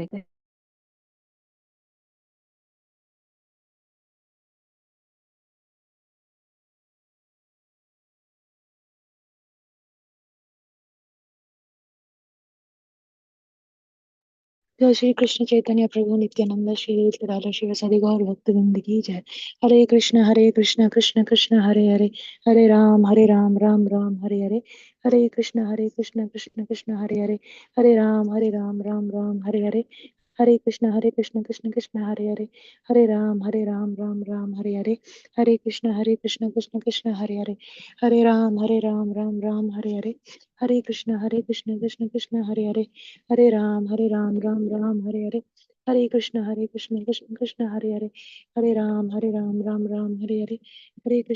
Hare जय श्री कृष्ण चैतन्य प्रभु नित्यानंद श्री राधा शिव सदि गौर भक्त वृंद की जय। हरे कृष्ण कृष्ण कृष्ण हरे हरे, हरे राम राम राम हरे हरे, हरे कृष्ण कृष्ण कृष्ण हरे हरे, हरे राम राम राम हरे हरे, हरे कृष्ण कृष्ण कृष्ण हरे हरे, हरे राम राम राम हरे हरे, हरे कृष्ण कृष्ण कृष्ण हरे हरे, हरे राम राम राम हरे हरे, हरे कृष्ण कृष्ण कृष्ण हरे हरे, हरे राम राम राम हरे हरे, हरे कृष्ण कृष्ण कृष्ण हरे हरे, हरे राम राम हरे हरे,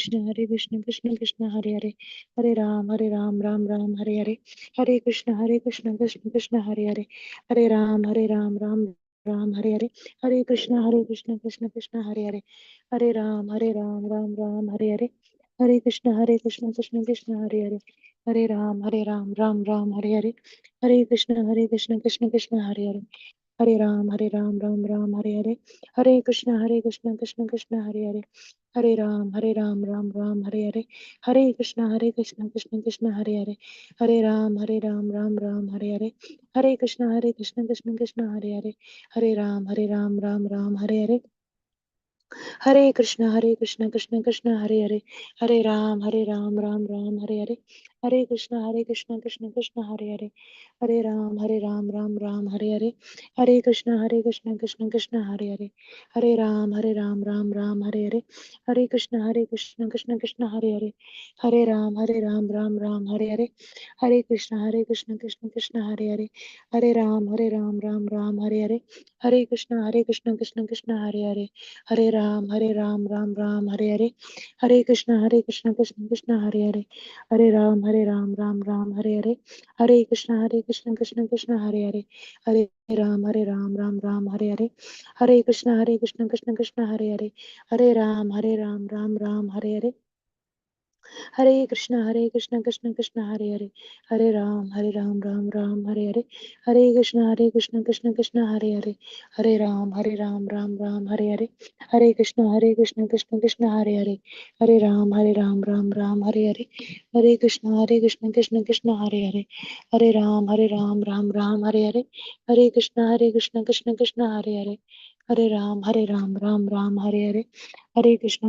हरे कृष्ण कृष्ण कृष्ण हरे हरे, हरे राम राम हरे हरे, हरे कृष्ण कृष्ण कृष्ण हरे हरे, हरे राम राम हरे हरे, हरे कृष्ण कृष्ण कृष्ण हरे हरे, हरे राम राम हरे हरे, हरे कृष्ण कृष्ण कृष्ण हरे हरे, हरे राम राम हरे हरे, हरे कृष्ण कृष्ण कृष्ण हरे हरे, हरे राम राम हरे हरे, हरे कृष्ण कृष्ण कृष्ण हरे हरे, हरे राम राम हरे हरे, हरे कृष्ण कृष्ण कृष्ण हरे हरे, हरे राम राम हरे हरे, हरे कृष्ण कृष्ण कृष्ण हरे हरे, हरे राम हरे हरे, हरे कृष्ण कृष्ण कृष्ण हरे हरे, हरे राम राम हरे हरे, हरे कृष्ण कृष्ण कृष्ण हरे हरे, हरे राम राम हरे हरे, हरे कृष्ण कृष्ण कृष्ण हरे हरे, हरे राम राम हरे हरे, हरे कृष्ण कृष्ण कृष्ण हरे हरे, हरे राम राम हरे हरे, हरे कृष्ण कृष्ण कृष्ण हरे हरे, हरे राम राम हरे हरे, हरे कृष्ण कृष्ण कृष्ण हरे हरे, हरे राम राम हरे हरे, हरे कृष्ण कृष्ण कृष्ण हरे हरे, हरे राम राम हरे हरे, हरे कृष्ण कृष्ण कृष्ण हरे हरे, हरे राम राम हरे हरे, हरे कृष्ण कृष्ण कृष्ण हरे हरे, हरे राम राम हरे हरे, हरे कृष्ण कृष्ण कृष्ण हरे हरे, हरे राम राम हरे हरे, हरे कृष्ण कृष्ण कृष्ण हरे हरे, हरे राम राम हरे हरे, हरे कृष्ण कृष्ण कृष्ण हरे हरे, हरे राम राम हरे हरे, हरे कृष्ण कृष्ण कृष्ण हरे हरे, हरे राम राम हरे हरे, हरे कृष्ण कृष्ण कृष्ण हरे हरे, हरे राम राम हरे हरे, हरे कृष्ण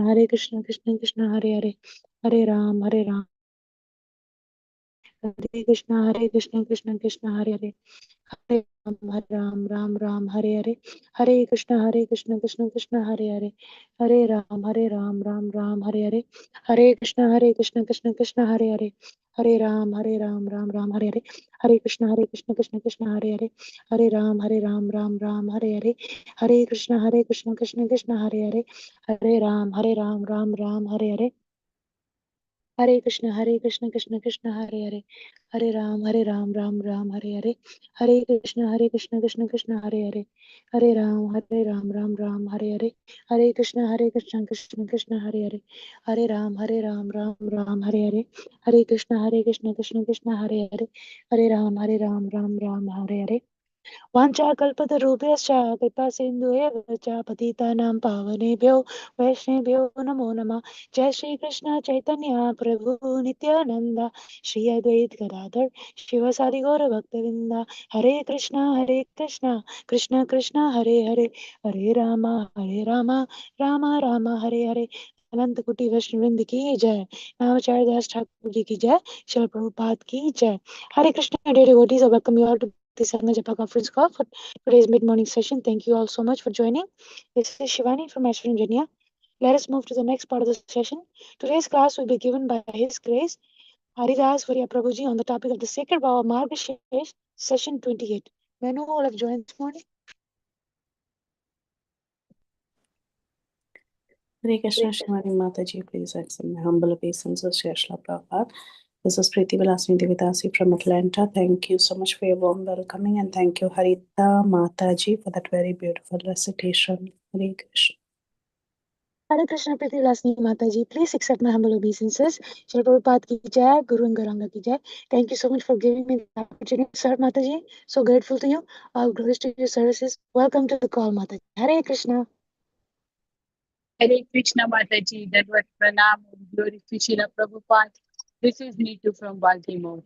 कृष्ण कृष्ण हरे हरे, हरे राम हरे कृष्ण कृष्ण कृष्ण हरे हरे, हरे राम हरे हरे, हरे कृष्ण कृष्ण कृष्ण हरे हरे, हरे राम राम हरे हरे, हरे कृष्ण कृष्ण कृष्ण हरे हरे, हरे राम राम हरे हरे, हरे कृष्ण कृष्ण कृष्ण हरे हरे, हरे राम राम हरे हरे, हरे कृष्ण कृष्ण कृष्ण हरे हरे, हरे राम राम हरे हरे, हरे कृष्ण कृष्ण कृष्ण हरे हरे, हरे राम राम हरे हरे, हरे कृष्ण कृष्ण कृष्ण हरे हरे, हरे राम राम हरे हरे, हरे कृष्ण कृष्ण कृष्ण हरे हरे, हरे राम राम हरे हरे, हरे कृष्ण कृष्ण कृष्ण हरे हरे, हरे राम राम हरे हरे, वाञ्छाकल्पतरुभ्यश्च कृपासिन्धुभ्यः च पतितानां पावनेभ्यो वैष्णवेभ्यो नमो नमः। जय श्री कृष्ण चैतन्य प्रभु नित्यानंद, श्री अद्वैत गदाधर शिवसादि गौर भक्तवृंदा, हरे कृष्ण कृष्ण कृष्ण हरे हरे, हरे राम राम राम हरे हरे। अनंत कोटि वैष्णवृंद की जय। नामचार्य दास ठाकुर जी की जय। शिल प्रभुपाद की जय। Hare Krishna, dear devotees, I welcome you all to this Sangha Japa conference call for today's mid-morning session. Thank you all so much for joining. This is Shivani from Ashwin, Virginia. Let us move to the next part of the session. Today's class will be given by His Grace Haridas Varya Prabhuji on the topic of the sacred vow of Margasirsha, session 28. May I know who all have joined this morning? Hare Krishna, Shivani Mataji, please accept my humble obeisance, Shri Srila Prabhupada. This is Preeti Vilasini Devidasi from Atlanta. Thank you so much for your warm welcoming, and thank you, Harita Mataji, for that very beautiful recitation. Hare Krishna. Hare Krishna Priti Lasni Mataji, please accept my humble obeisances. Shri Prabhupada ki jai, Guru and Garanga ki jai. Thank you so much for giving me the opportunity to serve Mataji. So grateful to you. All glories to your services. Welcome to the call, Mataji. Hare Krishna. Hare Krishna Mataji, Dandavat Pranam, glory to Srila Prabhupada. This is Neetu from Baltimore.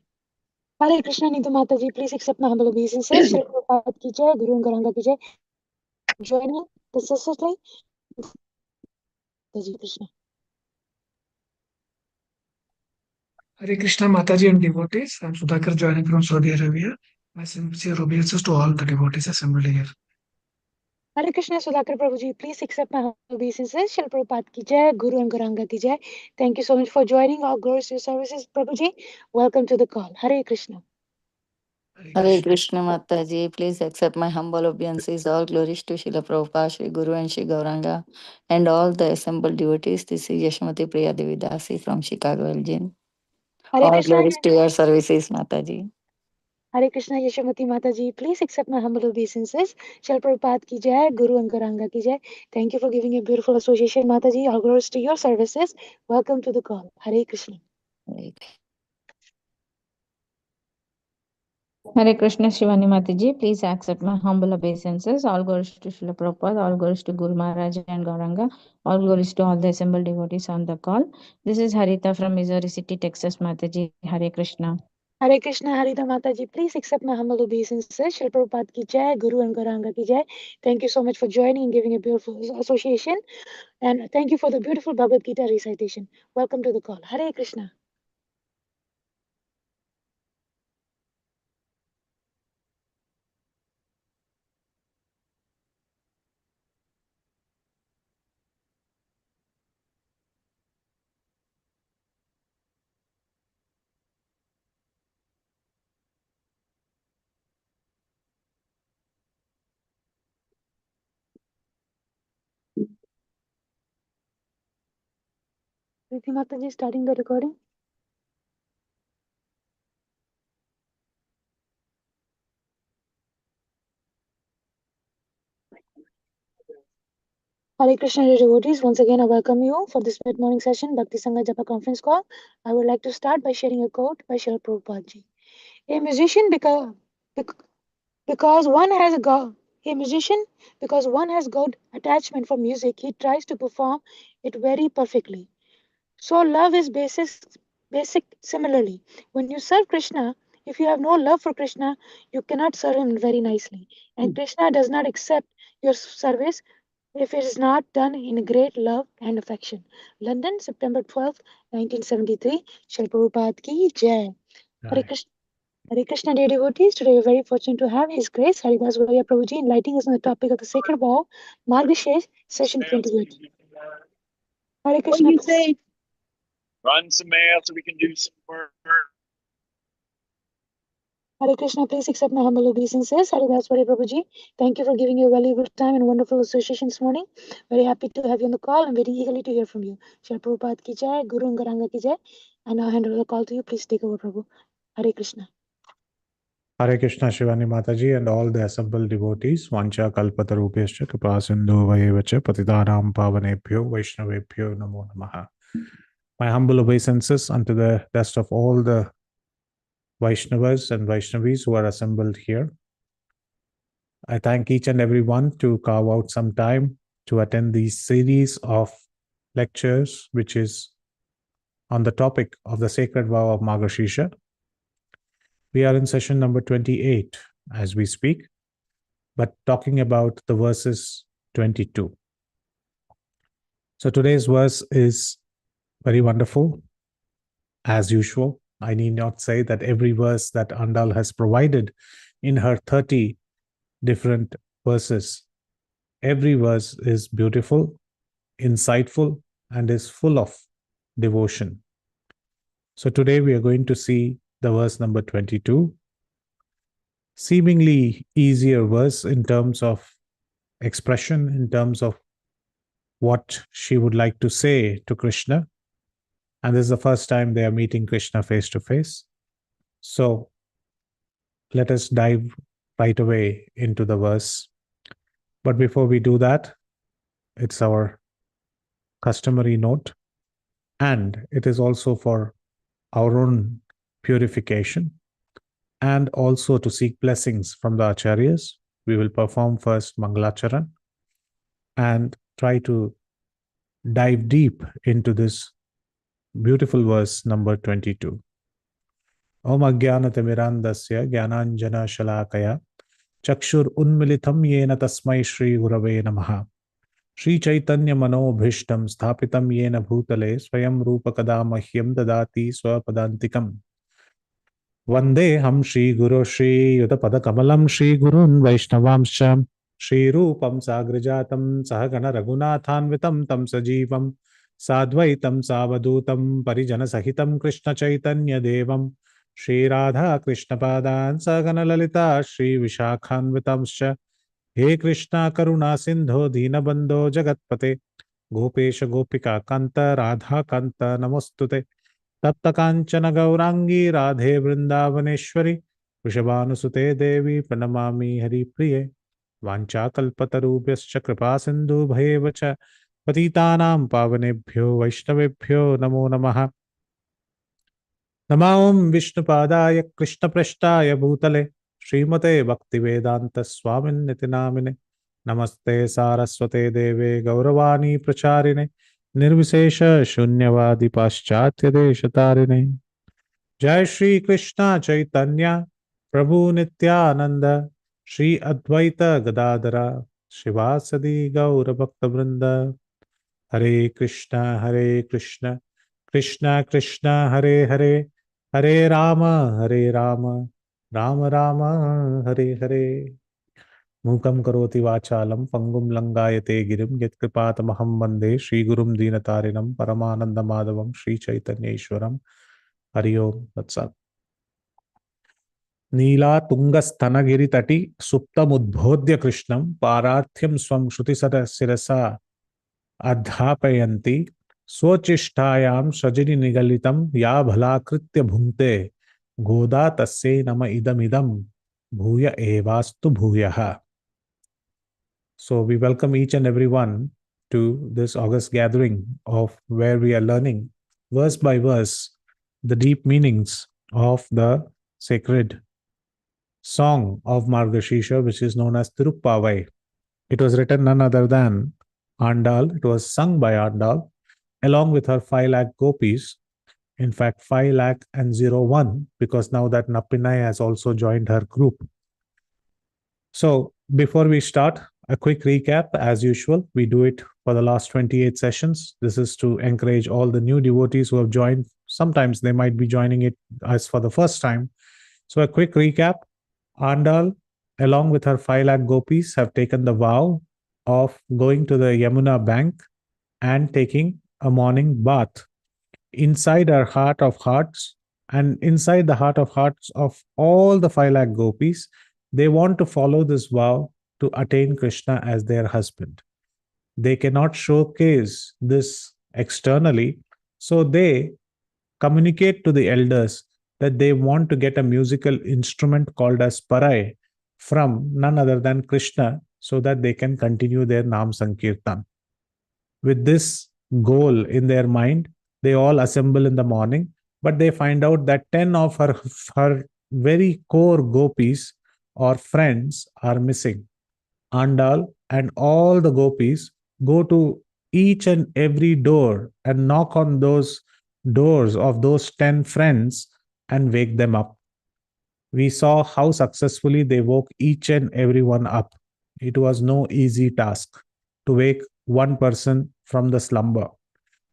Hare Krishna Neetu Mataji, please accept my humble obeisances. Shri Prabhupada ki jai, Guru and Garanga ki jai. Joining consistently. Mataji Krishna. Hare Krishna Mataji and devotees. I'm Sudhakar joining from Saudi Arabia. My sincere obeisances to all the devotees assembled here. Hare Krishna Sudhakar Prabhuji, please accept my humble obeisances. Shri Prabhupada ki jai, Guru and Garanga ki jai. Thank you so much for joining our glories to your services, Prabhuji. Welcome to the call. Hare Krishna. Hare Krishna Mataji, please accept my humble obeisances. All glories to Srila Prabhupada, Shri Guru and Shri Gauranga, and all the assembled devotees. This is Yashmati Priya Devidasi from Chicago, Illinois. Hare All Krishna. glories to your services, Mataji. Hare Krishna Yashamati Mataji, please accept my humble obeisances. Shri Prabhupada ki jai, Guru and Garanga ki jai. Thank you for giving a beautiful association, Mataji. All glories to your services. Welcome to the call. Hare Krishna. Hare Krishna Shivani Mataji, please accept my humble obeisances. All glories to Srila Prabhupada, all glories to Guru Maharaj and Gauranga, all glories to all the assembled devotees on the call. This is Harita from Missouri City, Texas, Mataji. Hare Krishna. Hare Krishna Harita Mataji, please accept my humble obeisances. Shri Prabhupada ki jai, Guru and Garanga ki jai. Thank you so much for joining and giving a beautiful association. And thank you for the beautiful Bhagavad Gita recitation. Welcome to the call. Hare Krishna. Priti Mataji, starting the recording. Hare Krishna devotees, once again I welcome you for this mid-morning session, Bhakti Sangha Japa conference call. I would like to start by sharing a quote by Srila Prabhupada ji. A musician because one has a musician because one has got attachment for music, he tries to perform it very perfectly. So love is basic similarly. When you serve Krishna, if you have no love for Krishna, you cannot serve him very nicely. And Krishna does not accept your service if it is not done in great love and affection. London, September 12th, 1973. Shri Prabhupada ki jai. Hare Krishna. Hare Krishna, dear devotees. Today we are very fortunate to have His Grace Haridas Varya Prabhuji enlightening us on the topic of the sacred vow, Margasirsha, session 28. Hare What Krishna. do you say? Run some mail so we can do some work. Hare Krishna, please accept my humble obeisances. Haridas Varya Prabhuji, thank you for giving your valuable time and wonderful association this morning. Very happy to have you on the call and waiting eagerly to hear from you. Shri Prabhupada ki jai, Guru and Garanga ki jai. I now hand over the call to you. Please take over, Prabhu. Hare Krishna. Hare Krishna Shivani Mataji and all the assembled devotees. Vancha kalpatarupescha kripasindhu vayevacha patitanam pavanebhyo vaishnavebhyo namo namaha. My humble obeisances unto the rest of all the Vaishnavas and Vaishnavis who are assembled here. I thank each and every one to carve out some time to attend this series of lectures, which is on the topic of the sacred vow of Margasirsha. We are in session number 28 as we speak, but talking about the verses 22. So today's verse is very wonderful. As usual, I need not say that every verse that Andal has provided in her 30 different verses, every verse is beautiful, insightful, and is full of devotion. So today we are going to see the verse number 22, seemingly easier verse in terms of expression, in terms of what she would like to say to Krishna. And this is the first time they are meeting Krishna face to face. So let us dive right away into the verse. But before we do that, it's our customary note, and it is also for our own purification and also to seek blessings from the acharyas. We will perform first Mangalacharan and try to dive deep into this beautiful verse number 22. Om Ajnanatimirandasya Jnananjana Shalakaya Chakshur Unmilitam Yena Tasmai Shri Gurave Namaha Shri Chaitanya Manobhishtam Sthapitam Yena Bhutale Swayam Rupa Kadamahyam Dadati Swapadantikam Vande Ham Shri Guru Shri Yudapada Kamalam Shri Gurun Vaishnavamscha Shri Rupam Sagrajatam Sahagana Raghunathanvitam Tam Sajivam Sadvaitam Savadutam Parijana Sahitam Krishna Chaitanya Devam Shri Radha Krishna Padan Sagana Lalita Shri Vishakhanvitamscha He Krishna Karuna Sindho Deenabandho Jagatpate Gopesha Gopika Kanta Radha Kanta Namostute तप्त कांचन गौरांगी राधे वृंदावनेश्वरी वृषभानुसुते देवी प्रणमामि हरिप्रिये वाञ्छाकल्पतरुभ्यश्च कृपा सिन्धुभ्येव च पतितानां पावनेभ्यो वैष्णवेभ्यो नमो नमः नमो विष्णुपादाय कृष्णपृष्ठाय भूतले श्रीमते भक्तिवेदांत स्वामिन्निति नामिने नमस्ते सारस्वते देवे गौरवाणी प्रचारिणे निर्विशेष शून्यवादी पाश्चात्य देशतारिणे जय श्री कृष्ण चैतन्य प्रभु नित्यानंद श्री अद्वैत गदाधर शिवासदि गौर भक्त वृंद हरे कृष्ण कृष्ण कृष्ण हरे हरे हरे राम राम राम हरे हरे मूकं करोति वाचालं पंगुं लंगायते गिरिं यत्कृपातमहं वन्दे श्रीगुरुं दीनतारिणं परमानन्दमाधवं श्रीचैतन्येश्वरं हरि ओम तत्सत् नीलातुङ्गस्तनगिरितटी सुप्तमुद्बोध्य कृष्णं पारार्थ्यं स्वं श्रुतिसरशिरसा अध्यापयन्ति स्वचिष्टायां सजनि निगलितं या भलाकृत्य भुङ्क्ते गोदा तस्यै नम इदमिदं भूय एवास्तु भूयः. So we welcome each and everyone to this August gathering of where we are learning verse by verse the deep meanings of the sacred song of Margasirsha, which is known as Tiruppavai. It was written none other than Andal. It was sung by Andal along with her 5 lakh gopis. In fact, 5 lakh and 01, because now that Nappinai has also joined her group. So before we start, a quick recap. As usual, we do it for the last 28 sessions. This is to encourage all the new devotees who have joined. Sometimes they might be joining it as for the first time. So a quick recap. Andal, along with her 5 lakh gopis, have taken the vow of going to the Yamuna bank and taking a morning bath. Inside her heart of hearts and inside the heart of hearts of all the 5 lakh gopis, they want to follow this vow to attain Krishna as their husband. They cannot showcase this externally, so they communicate to the elders that they want to get a musical instrument called as Parai from none other than Krishna so that they can continue their Nam Sankirtan. With this goal in their mind, they all assemble in the morning, but they find out that 10 of her very core gopis or friends are missing. Andal and all the gopis go to each and every door and knock on those doors of those 10 friends and wake them up. We saw how successfully they woke each and everyone up. It was no easy task to wake one person from the slumber.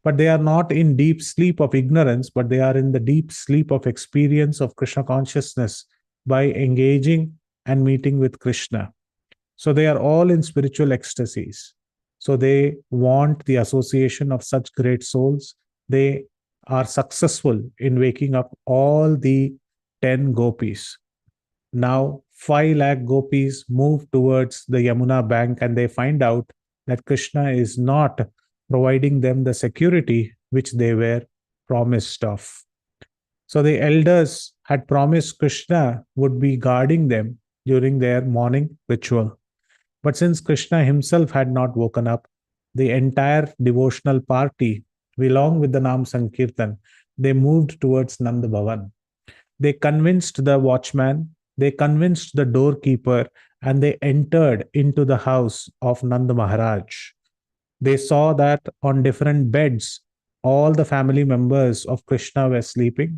But they are not in deep sleep of ignorance, but they are in the deep sleep of experience of Krishna consciousness by engaging and meeting with Krishna. So they are all in spiritual ecstasies. So they want the association of such great souls. They are successful in waking up all the 10 gopis. Now 5 lakh gopis move towards the Yamuna bank and they find out that Krishna is not providing them the security which they were promised of. So the elders had promised Krishna would be guarding them during their morning ritual. But since Krishna himself had not woken up, the entire devotional party, along with the Nam Sankirtan, they moved towards Nanda Bhavan. They convinced the watchman, they convinced the doorkeeper, and they entered into the house of Nanda Maharaj. They saw that on different beds, all the family members of Krishna were sleeping.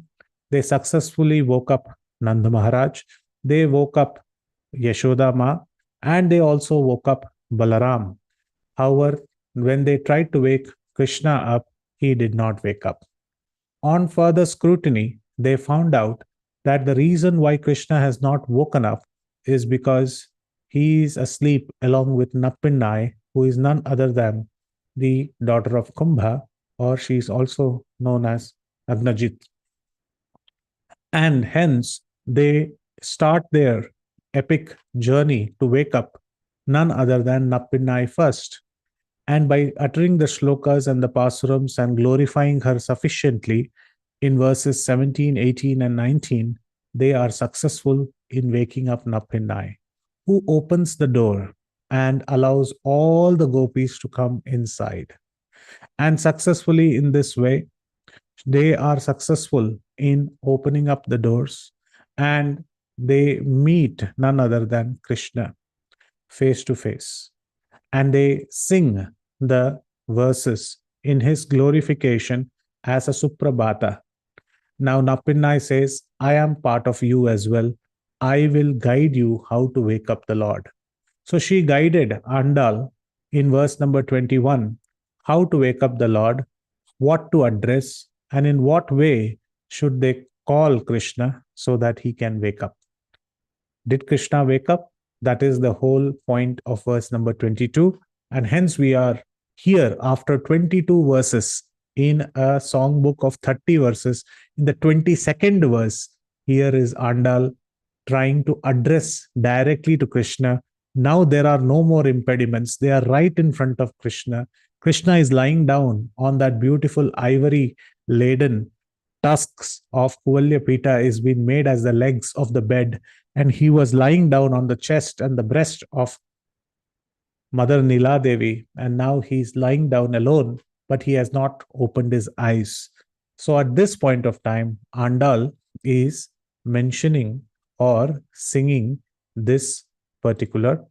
They successfully woke up Nanda Maharaj. They woke up Yashoda Ma, and they also woke up Balaram. However, when they tried to wake Krishna up, he did not wake up. On further scrutiny, they found out that the reason why Krishna has not woken up is because he is asleep along with Nappinai, who is none other than the daughter of Kumbha, or she is also known as Agnajit. And hence, they start their epic journey to wake up none other than Nappinai first. And by uttering the shlokas and the pasurams and glorifying her sufficiently in verses 17, 18, and 19, they are successful in waking up Nappinai, who opens the door and allows all the gopis to come inside. And successfully in this way, they are successful in opening up the doors and they meet none other than Krishna face to face. And they sing the verses in his glorification as a Suprabhata. Now Nappinai says, I am part of you as well. I will guide you how to wake up the Lord. So she guided Andal in verse number 21 how to wake up the Lord, what to address, and in what way should they call Krishna so that he can wake up. Did Krishna wake up? That is the whole point of verse number 22. And hence we are here after 22 verses in a songbook of 30 verses. In the 22nd verse, here is Andal trying to address directly to Krishna. Now there are no more impediments. They are right in front of Krishna. Krishna is lying down on that beautiful ivory laden tusks of Kuvalyapita is being made as the legs of the bed, and he was lying down on the chest and the breast of Mother Nila Devi, and now he's lying down alone, but he has not opened his eyes. So at this point of time, Andal is mentioning or singing this particular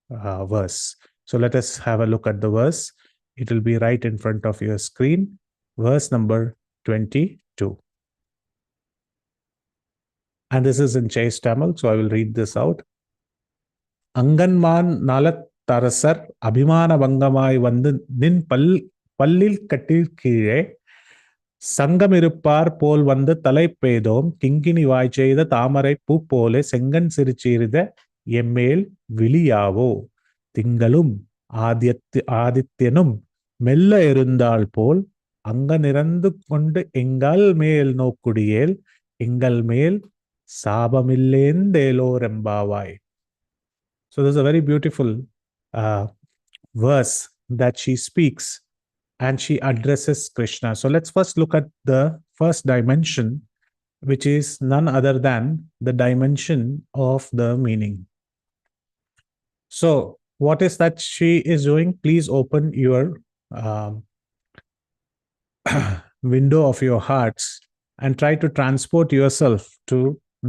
verse. So let us have a look at the verse. It will be right in front of your screen. Verse number 22. And this is in Chase Tamil, so I will read this out. Anganman nalat tarasar abhimana bangamai vandu nin pallil kattil kizhe சங்கமிருப்பார் போல் வந்து தலை பெய்தோம் கிங்கினி வாய் செய்த தாமரை பூ போலே செங்கன் சிறுச்சீரித எம்மேல் விழியாவோ திங்களும் ஆதித்யனும் மெல்ல இருந்தால் போல் அங்க நிறந்து கொண்டு எங்கள் மேல் நோக்குடியேல் எங்கள் மேல் சாபமில்லேந்தேலோரெம்பாவாய். So there's a very beautiful verse that she speaks and she addresses Krishna. So let's first look at the first dimension, which is none other than the dimension of the meaning. So what is that she is doing? Please open your window of your hearts and try to transport yourself to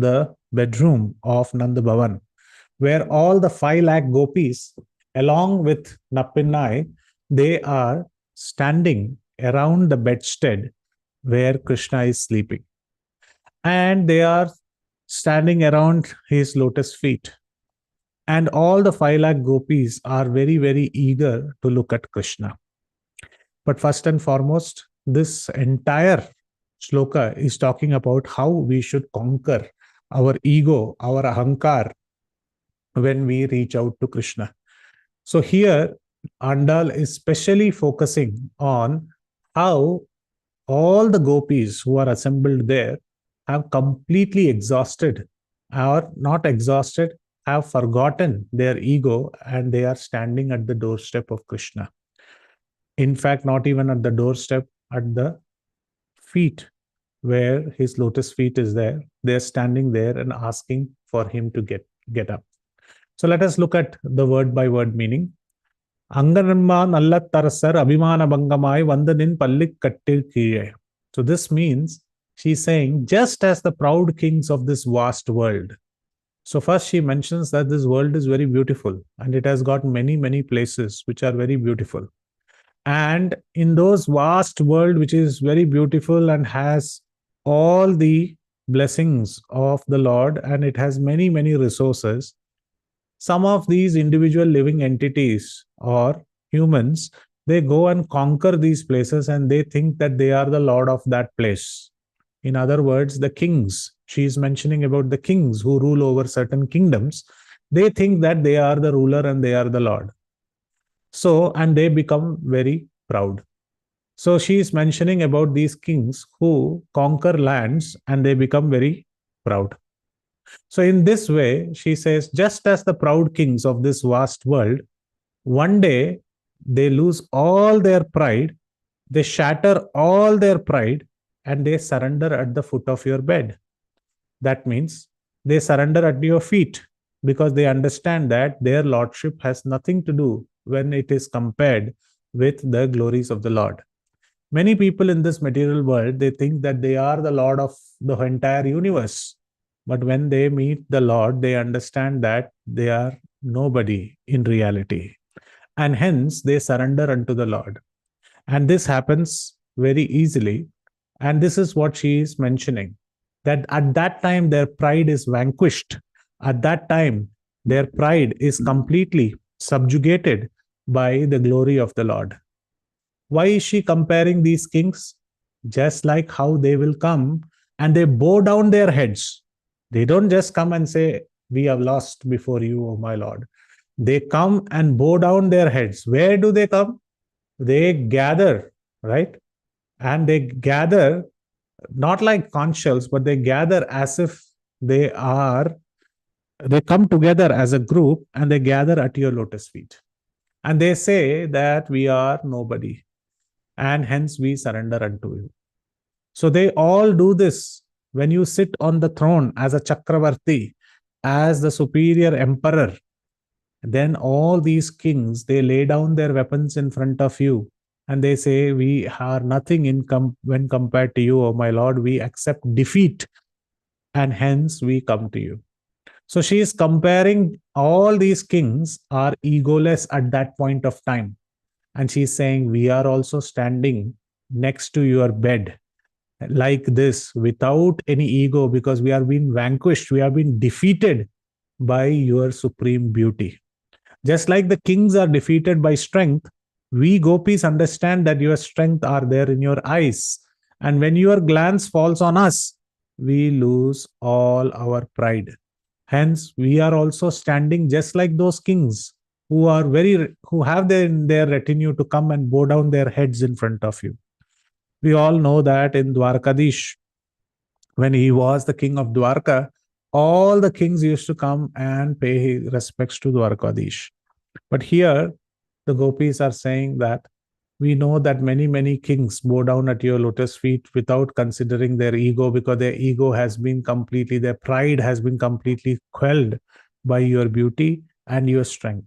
the bedroom of Nanda Bhavan, where all the 5 lakh gopis, along with Nappinai, they are standing around the bedstead where Krishna is sleeping. And they are standing around his lotus feet. And all the 5 lakh gopis are very, very eager to look at Krishna. But first and foremost, this entire shloka is talking about how we should conquer our ego, our ahankar, when we reach out to Krishna. So here, Andal is specially focusing on how all the gopis who are assembled there have completely exhausted, or not exhausted, have forgotten their ego, and they are standing at the doorstep of Krishna. In fact, not even at the doorstep, at the feet where his lotus feet is there. They're standing there and asking for him to get up. So let us look at the word by word meaning. Anganamma Nallatarasar Abhimana Bangamai Vandanin Pallik Kattil Kiye. So this means she's saying, just as the proud kings of this vast world. So first she mentions that this world is very beautiful and it has got many, many places which are very beautiful. And in those vast world, which is very beautiful and has all the blessings of the Lord, and it has many, many resources, some of these individual living entities or humans, they go and conquer these places and they think that they are the lord of that place. In other words, the kings, she is mentioning about the kings who rule over certain kingdoms, they think that they are the ruler and they are the lord. So, and they become very proud. So she is mentioning about these kings who conquer lands and they become very proud. So, in this way, she says, just as the proud kings of this vast world, one day they lose all their pride, they shatter all their pride, and they surrender at the foot of your bed. That means they surrender at your feet because they understand that their lordship has nothing to do when it is compared with the glories of the Lord. Many people in this material world, they think that they are the Lord of the entire universe. But when they meet the Lord, they understand that they are nobody in reality. And hence they surrender unto the Lord. And this happens very easily. And this is what she is mentioning, that at that time their pride is vanquished. At that time, their pride is completely subjugated by the glory of the Lord. Why is she comparing these kings? Just like how they will come and they bow down their heads. They don't just come and say, we have lost before you, O my Lord. They come and bow down their heads. Where do they come? They gather, right? And they gather not like conch shells, but they gather as if they are, they come together as a group and they gather at your lotus feet. And they say that we are nobody and hence we surrender unto you. So they all do this when you sit on the throne as a Chakravarti, as the superior emperor. Then all these kings, they lay down their weapons in front of you and they say, we are nothing when compared to you, O my Lord. We accept defeat and hence we come to you. So she is comparing all these kings are egoless at that point of time. And she's saying, we are also standing next to your bed like this without any ego because we are being vanquished, we have been defeated by your supreme beauty. Just like the kings are defeated by strength, we gopis understand that your strength are there in your eyes. And when your glance falls on us, we lose all our pride. Hence, we are also standing just like those kings who are who have their retinue to come and bow down their heads in front of you. We all know that in Dwarkadish, when he was the king of Dwarka, all the kings used to come and pay respects to Dwarkadish. But here, the gopis are saying that we know that many, many kings bow down at your lotus feet without considering their ego because their ego has been completely, their pride has been completely quelled by your beauty and your strength.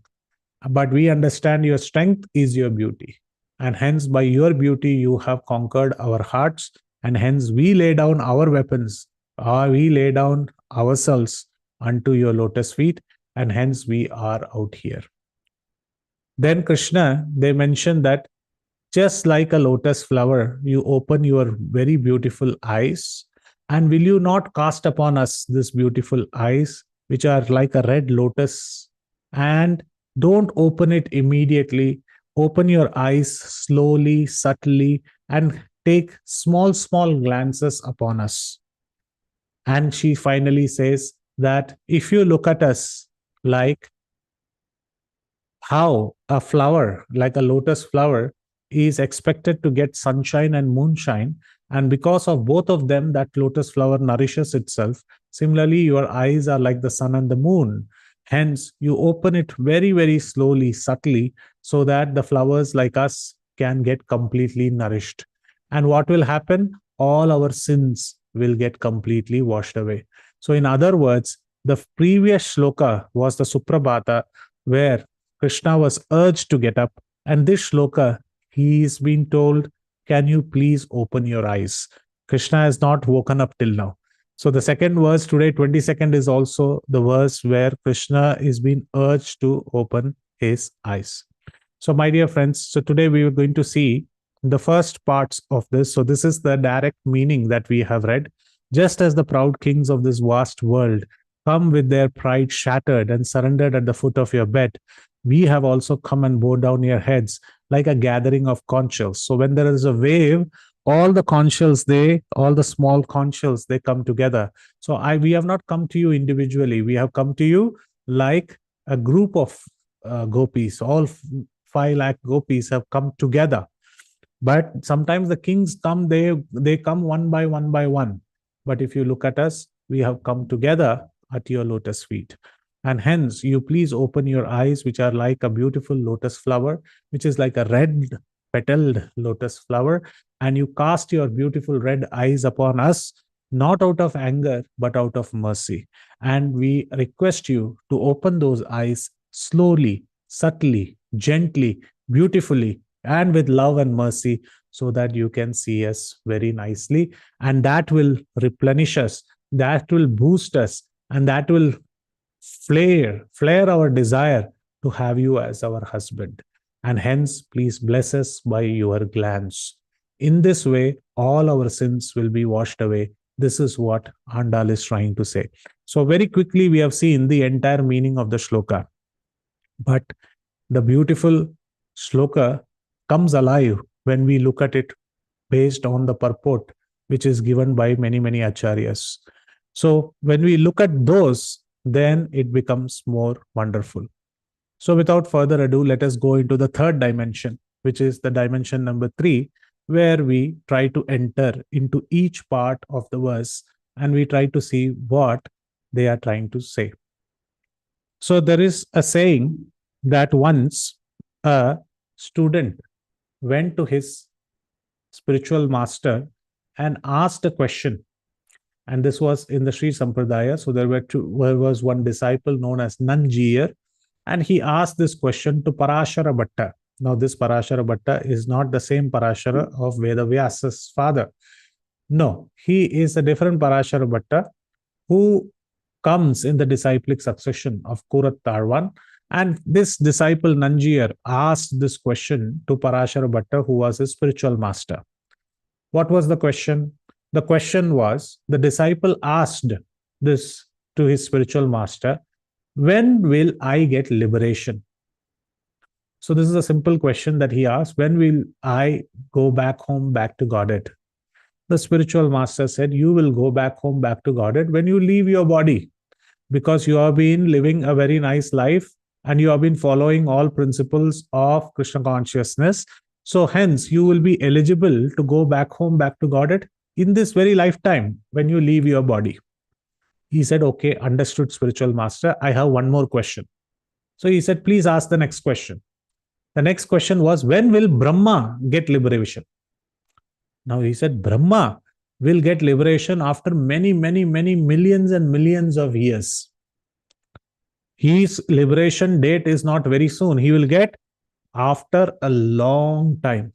But we understand your strength is your beauty. And hence, by your beauty, you have conquered our hearts. And hence, we lay down our weapons, we lay down ourselves unto your lotus feet. And hence, we are out here. Then Krishna, they mention that just like a lotus flower, you open your very beautiful eyes. And will you not cast upon us this beautiful eyes, which are like a red lotus? And don't open it immediately. Open your eyes slowly, subtly, and take small, small glances upon us. And she finally says that if you look at us like how a flower, like a lotus flower, is expected to get sunshine and moonshine. And because of both of them, that lotus flower nourishes itself. Similarly, your eyes are like the sun and the moon. Hence, you open it very, very slowly, subtly, so that the flowers like us can get completely nourished. And what will happen? All our sins will get completely washed away. So, in other words, the previous shloka was the Suprabhata, where Krishna was urged to get up. And this shloka, he is being told, can you please open your eyes? Krishna has not woken up till now. So the second verse today, 22nd, is also the verse where Krishna is being urged to open his eyes. So, my dear friends, so today we are going to see the first parts of this. So, this is the direct meaning that we have read. Just as the proud kings of this vast world come with their pride shattered and surrendered at the foot of your bed, we have also come and bowed down your heads like a gathering of conch shells. So, when there is a wave, all the conch shells, all the small conch shells, they come together. So, we have not come to you individually. We have come to you like a group of gopis. All 5 lakh gopis have come together. But sometimes the kings come, they come one by one. But if you look at us, we have come together at your lotus feet. And hence, you please open your eyes, which are like a beautiful lotus flower, which is like a red petaled lotus flower. And you cast your beautiful red eyes upon us, not out of anger, but out of mercy. And we request you to open those eyes slowly, subtly, gently, beautifully, and with love and mercy, so that you can see us very nicely. And that will replenish us, that will boost us, and that will flare our desire to have you as our husband. And hence, please bless us by your glance. In this way, all our sins will be washed away. This is what Andal is trying to say. So, very quickly, we have seen the entire meaning of the shloka. But the beautiful shloka comes alive when we look at it based on the purport which is given by many acharyas. So when we look at those, then it becomes more wonderful. So without further ado, let us go into the third dimension, which is the dimension number 3, where we try to enter into each part of the verse and we try to see what they are trying to say. So there is a saying that once a student went to his spiritual master and asked a question. And this was in the Sri Sampradaya. So there was one disciple known as Nanjiyar, and he asked this question to Parashara Bhatta. Now, this Parashara Bhatta is not the same Parashara of Vedavyasa's father. No, he is a different Parashara Bhatta who comes in the disciplic succession of Kurat Tarwan. And this disciple Nanjiyar asked this question to Parashara Bhatta, who was his spiritual master. What was the question? The question was, the disciple asked this to his spiritual master, when will I get liberation? So this is a simple question that he asked, when will I go back home, back to Godhead? The spiritual master said, you will go back home, back to Godhead when you leave your body, because you have been living a very nice life and you have been following all principles of Krishna consciousness. So hence, you will be eligible to go back home, back to Godhead in this very lifetime when you leave your body. He said, okay, understood, spiritual master. I have one more question. So he said, please ask the next question. The next question was, when will Brahma get liberation? Now he said, Brahma will get liberation after many millions and millions of years. His liberation date is not very soon. He will get after a long time.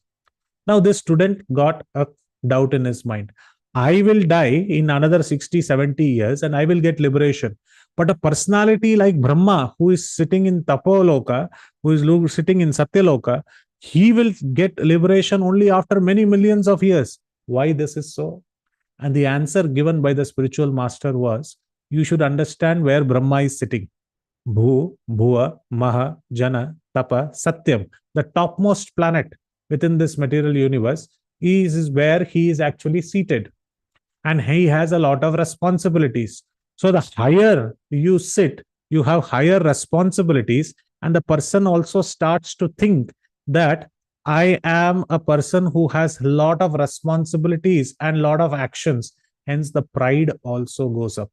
Now this student got a doubt in his mind. I will die in another 60, 70 years and I will get liberation. But a personality like Brahma, who is sitting in Tapoloka, who is sitting in Satyaloka, he will get liberation only after many millions of years. Why this is so? And the answer given by the spiritual master was, you should understand where Brahma is sitting. Bhu, Bhuva, Maha, Jana, Tapa, Satyam, the topmost planet within this material universe, is where he is actually seated. And he has a lot of responsibilities. So the higher you sit, you have higher responsibilities, and the person also starts to think that I am a person who has a lot of responsibilities and a lot of actions. Hence, the pride also goes up.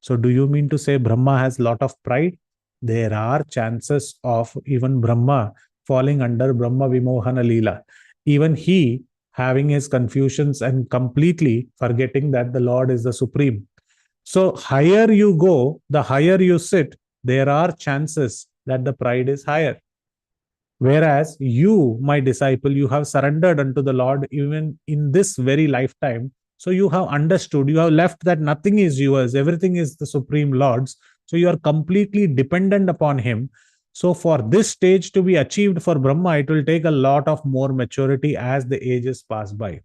So do you mean to say Brahma has a lot of pride? There are chances of even Brahma falling under Brahma Vimohana Leela. Even he having his confusions and completely forgetting that the Lord is the supreme. So higher you go, the higher you sit, there are chances that the pride is higher. Whereas you, my disciple, you have surrendered unto the Lord even in this very lifetime. So you have understood, you have left that nothing is yours, everything is the Supreme Lord's. So you are completely dependent upon Him. So for this stage to be achieved for Brahma, it will take a lot of more maturity as the ages pass by.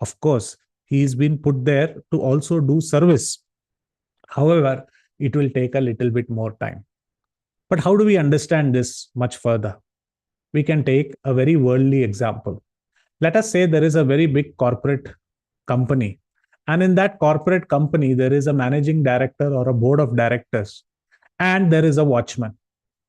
Of course, he's been put there to also do service. However, it will take a little bit more time. But how do we understand this much further? We can take a very worldly example. Let us say there is a very big corporate company, and in that corporate company, there is a managing director or a board of directors, and there is a watchman.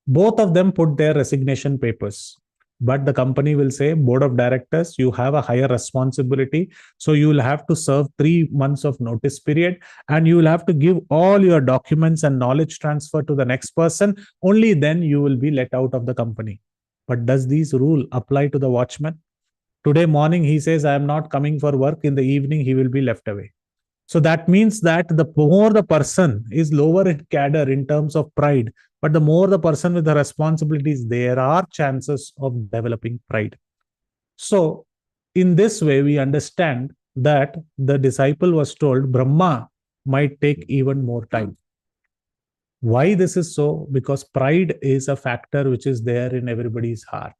Both of them put their resignation papers. But the company will say, board of directors, you have a higher responsibility. So you will have to serve 3 months of notice period, and you will have to give all your documents and knowledge transfer to the next person. Only then you will be let out of the company. But does these rule apply to the watchman? Today morning, he says, I am not coming for work. In the evening, he will be left away. So that means that the more the person is lower in cadre in terms of pride, but the more the person with the responsibilities, there are chances of developing pride. So in this way, we understand that the disciple was told Brahma might take even more time. Why this is so? Because pride is a factor which is there in everybody's heart.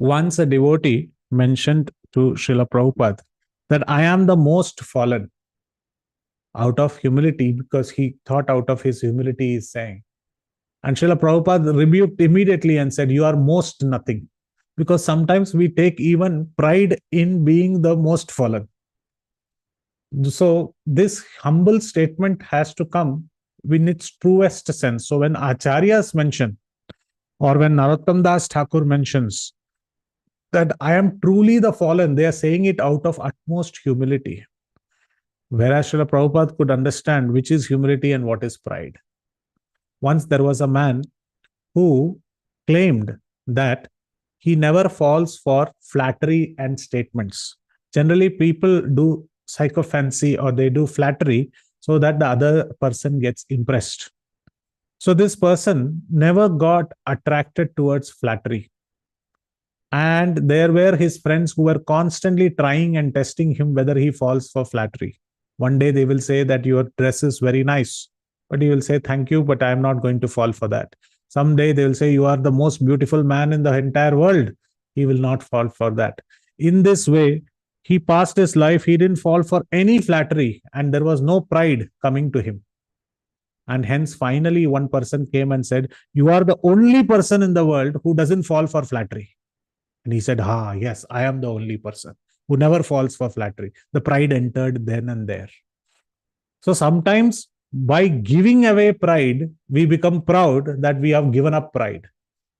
Once a devotee mentioned to Srila Prabhupada that I am the most fallen, out of humility, because he thought out of his humility is saying. And Srila Prabhupada rebuked immediately and said, you are most nothing. Because sometimes we take even pride in being the most fallen. So this humble statement has to come in its truest sense. So when Acharyas mention, or when Narottam Das Thakur mentions that I am truly the fallen, they are saying it out of utmost humility. Whereas Srila Prabhupada could understand which is humility and what is pride. Once there was a man who claimed that he never falls for flattery and statements. Generally, people do sycophancy or they do flattery so that the other person gets impressed. So this person never got attracted towards flattery. And there were his friends who were constantly trying and testing him whether he falls for flattery. One day they will say that your dress is very nice, but he will say, thank you, but I am not going to fall for that. Someday they will say, you are the most beautiful man in the entire world. He will not fall for that. In this way, he passed his life. He didn't fall for any flattery, and there was no pride coming to him. And hence, finally, one person came and said, you are the only person in the world who doesn't fall for flattery. And he said, yes, I am the only person who never falls for flattery. The pride entered then and there. So sometimes by giving away pride, we become proud that we have given up pride.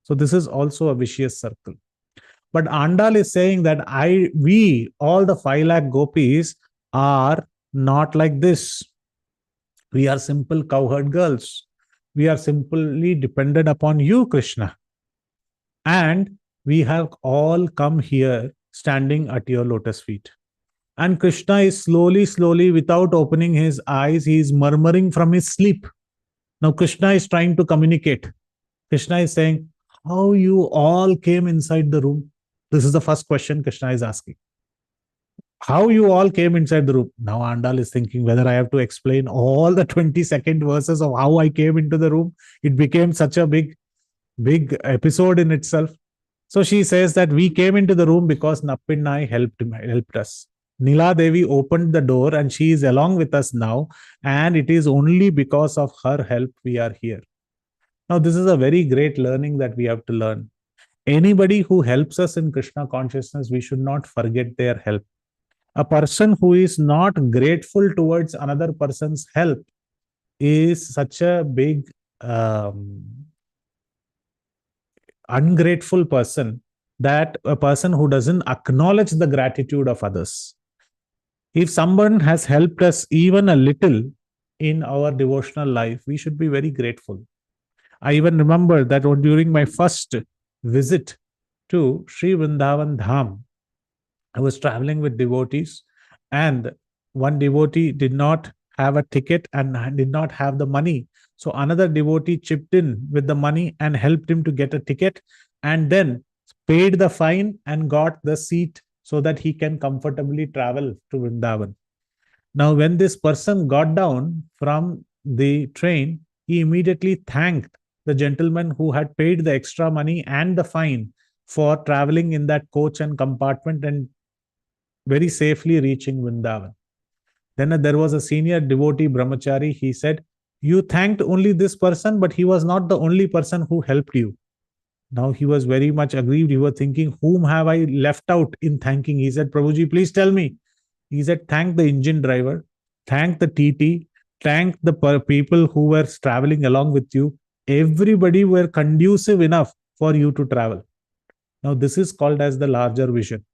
So this is also a vicious circle. But Andal is saying that we, all the 5 lakh gopis, are not like this. We are simple cowherd girls. We are simply dependent upon you, Krishna. And we have all come here standing at your lotus feet. And Krishna is slowly, without opening his eyes, he is murmuring from his sleep. Now Krishna is trying to communicate. Krishna is saying, how you all came inside the room? This is the first question Krishna is asking. How you all came inside the room? Now Andal is thinking whether I have to explain all the 22nd verses of how I came into the room. It became such a big episode in itself. So she says that we came into the room because Nappinai helped us. Nila Devi opened the door and she is along with us now. And it is only because of her help we are here. Now, this is a very great learning that we have to learn. Anybody who helps us in Krishna consciousness, we should not forget their help. A person who is not grateful towards another person's help is such a big ungrateful person, that a person who doesn't acknowledge the gratitude of others. If someone has helped us even a little in our devotional life, we should be very grateful. I even remember that during my first visit to Sri Vrindavan Dham, I was traveling with devotees, and one devotee did not have a ticket and did not have the money. So another devotee chipped in with the money and helped him to get a ticket, and then paid the fine and got the seat so that he can comfortably travel to Vrindavan. Now, when this person got down from the train, he immediately thanked the gentleman who had paid the extra money and the fine for traveling in that coach and compartment and very safely reaching Vrindavan. Then there was a senior devotee brahmachari. He said, "You thanked only this person, but he was not the only person who helped you." Now he was very much aggrieved. He was thinking, whom have I left out in thanking? He said, "Prabhuji, please tell me." He said, "Thank the engine driver, thank the TT, thank the people who were traveling along with you. Everybody were conducive enough for you to travel." Now, this is called as the larger vision.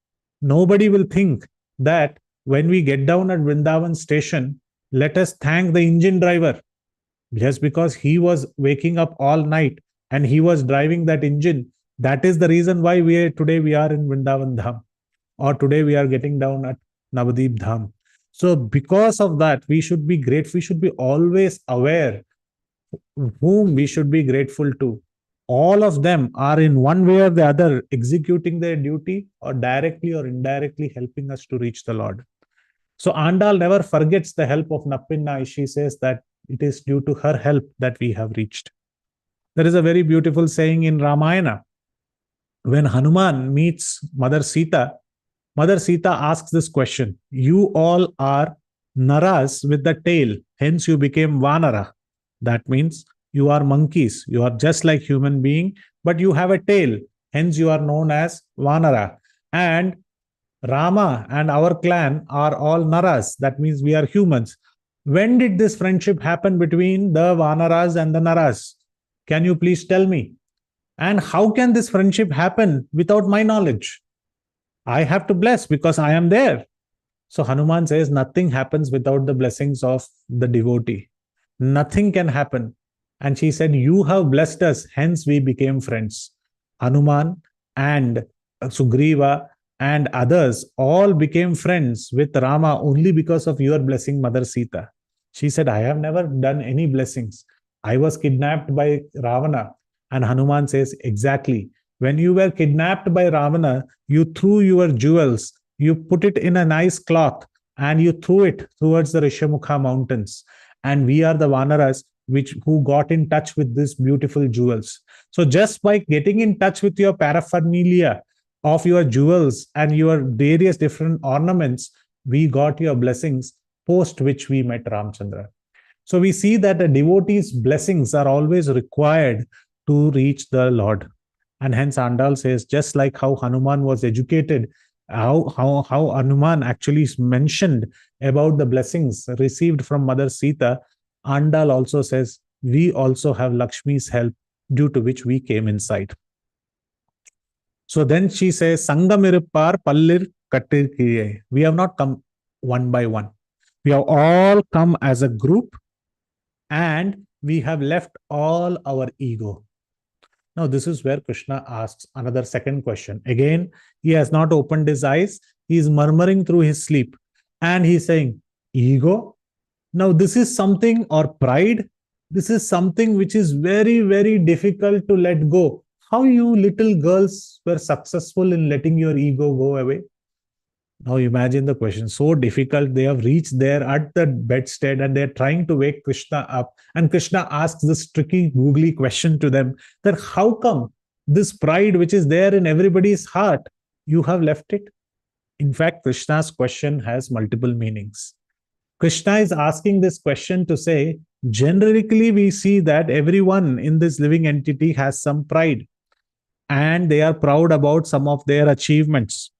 Nobody will think that when we get down at Vrindavan station, let us thank the engine driver, just because he was waking up all night and he was driving that engine. That is the reason why today we are in Vrindavan Dham, or today we are getting down at Navadip Dham. So because of that, we should be grateful. We should be always aware whom we should be grateful to. All of them are in one way or the other executing their duty, or directly or indirectly helping us to reach the Lord. So Andal never forgets the help of Nappinna. She says that it is due to her help that we have reached. There is a very beautiful saying in Ramayana. When Hanuman meets Mother Sita asks this question: "You all are naras with the tail, hence you became Vanara." That means you are monkeys. You are just like human being, but you have a tail. Hence you are known as Vanara. And Rama and our clan are all naras. That means we are humans. When did this friendship happen between the Vanaras and the naras? Can you please tell me? And how can this friendship happen without my knowledge? I have to bless because I am there. So Hanuman says nothing happens without the blessings of the devotee. Nothing can happen. And she said, "You have blessed us, hence we became friends." Hanuman and Sugriva and others all became friends with Rama only because of your blessing, Mother Sita. She said, "I have never done any blessings. I was kidnapped by Ravana." And Hanuman says, "Exactly. When you were kidnapped by Ravana, you threw your jewels, you put it in a nice cloth, and you threw it towards the Rishamukha mountains. And we are the Vanaras who got in touch with these beautiful jewels. So just by getting in touch with your paraphernalia of your jewels and your various different ornaments, we got your blessings, post which we met Ramchandra." So we see that a devotee's blessings are always required to reach the Lord. And hence Andal says, just like how Hanuman was educated, how Hanuman actually mentioned about the blessings received from Mother Sita, Andal also says, we also have Lakshmi's help, due to which we came inside. So then she says, Sangamirupar Pallir Kattir. We have not come one by one. We have all come as a group, and we have left all our ego. Now, this is where Krishna asks another second question. Again, he has not opened his eyes. He is murmuring through his sleep. And he's saying, ego? Now, this is something, or pride, this is something which is very, very difficult to let go. How you little girls were successful in letting your ego go away? Now imagine the question, so difficult. They have reached there at the bedstead and they're trying to wake Krishna up. And Krishna asks this tricky, googly question to them, that how come this pride which is there in everybody's heart, you have left it? In fact, Krishna's question has multiple meanings. Krishna is asking this question to say, generically we see that everyone in this living entity has some pride and they are proud about some of their achievements.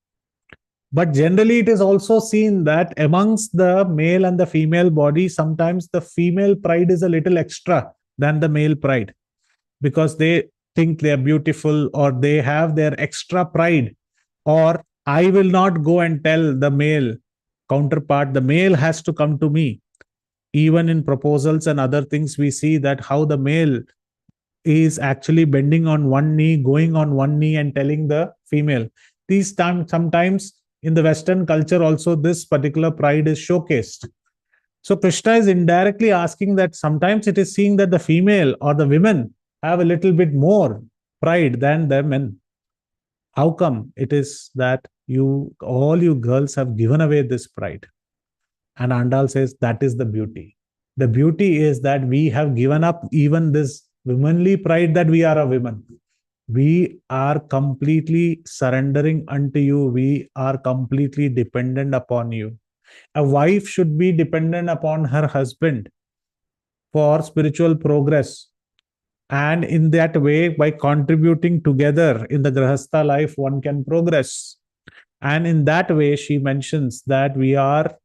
But generally, it is also seen that amongst the male and the female body, sometimes the female pride is a little extra than the male pride, because they think they are beautiful, or they have their extra pride. Or I will not go and tell the male counterpart, the male has to come to me. Even in proposals and other things, we see that how the male is actually bending on one knee, going on one knee and telling the female. These times, sometimes in the Western culture also, this particular pride is showcased. So Krishna is indirectly asking that sometimes it is seeing that the female or the women have a little bit more pride than the men. How come it is that all you girls have given away this pride? And Andal says that is the beauty. The beauty is that we have given up even this womanly pride that we are a woman. We are completely surrendering unto you. We are completely dependent upon you. A wife should be dependent upon her husband for spiritual progress. And in that way, by contributing together in the Grahastha life, one can progress. And in that way, she mentions that we are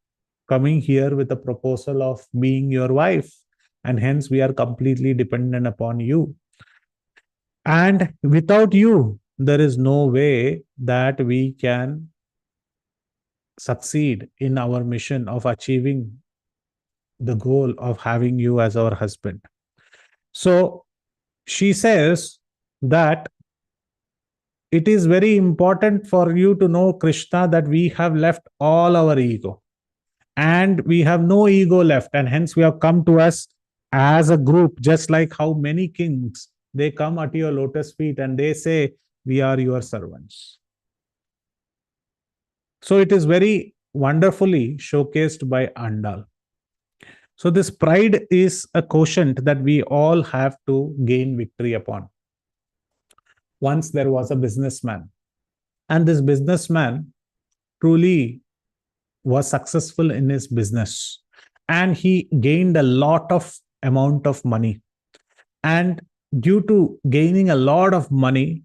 coming here with a proposal of being your wife. And hence, we are completely dependent upon you. And without you, there is no way that we can succeed in our mission of achieving the goal of having you as our husband. So she says that it is very important for you to know, Krishna, that we have left all our ego and we have no ego left. And hence we have come to us as a group, just like how many kings, they come at your lotus feet and they say, we are your servants. So it is very wonderfully showcased by Andal. So this pride is a quotient that we all have to gain victory upon. Once there was a businessman, and this businessman truly was successful in his business, and he gained a lot of amount of money. And due to gaining a lot of money,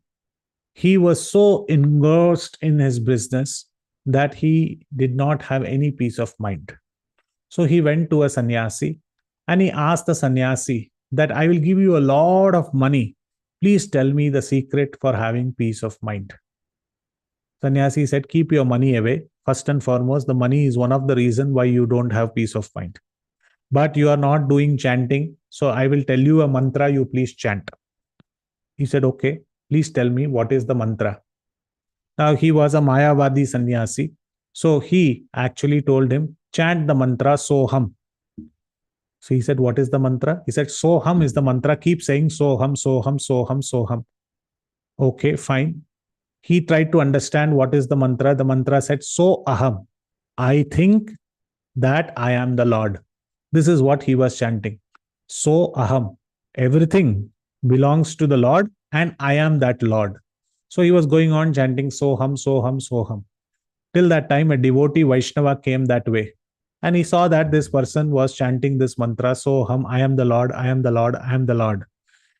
he was so engrossed in his business that he did not have any peace of mind. So he went to a sannyasi and he asked the sannyasi that I will give you a lot of money. Please tell me the secret for having peace of mind. Sannyasi said, keep your money away. First and foremost, the money is one of the reasons why you don't have peace of mind. But you are not doing chanting. So I will tell you a mantra, you please chant. He said, okay, please tell me what is the mantra. Now he was a Mayavadi sannyasi. So he actually told him, chant the mantra Soham. So he said, what is the mantra? He said, Soham is the mantra. Keep saying Soham, Soham, Soham, Soham. Okay, fine. He tried to understand what is the mantra. The mantra said, So Aham. I think that I am the Lord. This is what he was chanting. So Aham. Everything belongs to the Lord and I am that Lord. So he was going on chanting Soham, Soham, Soham. Till that time, a devotee Vaishnava came that way. And he saw that this person was chanting this mantra, Soham, I am the Lord, I am the Lord, I am the Lord.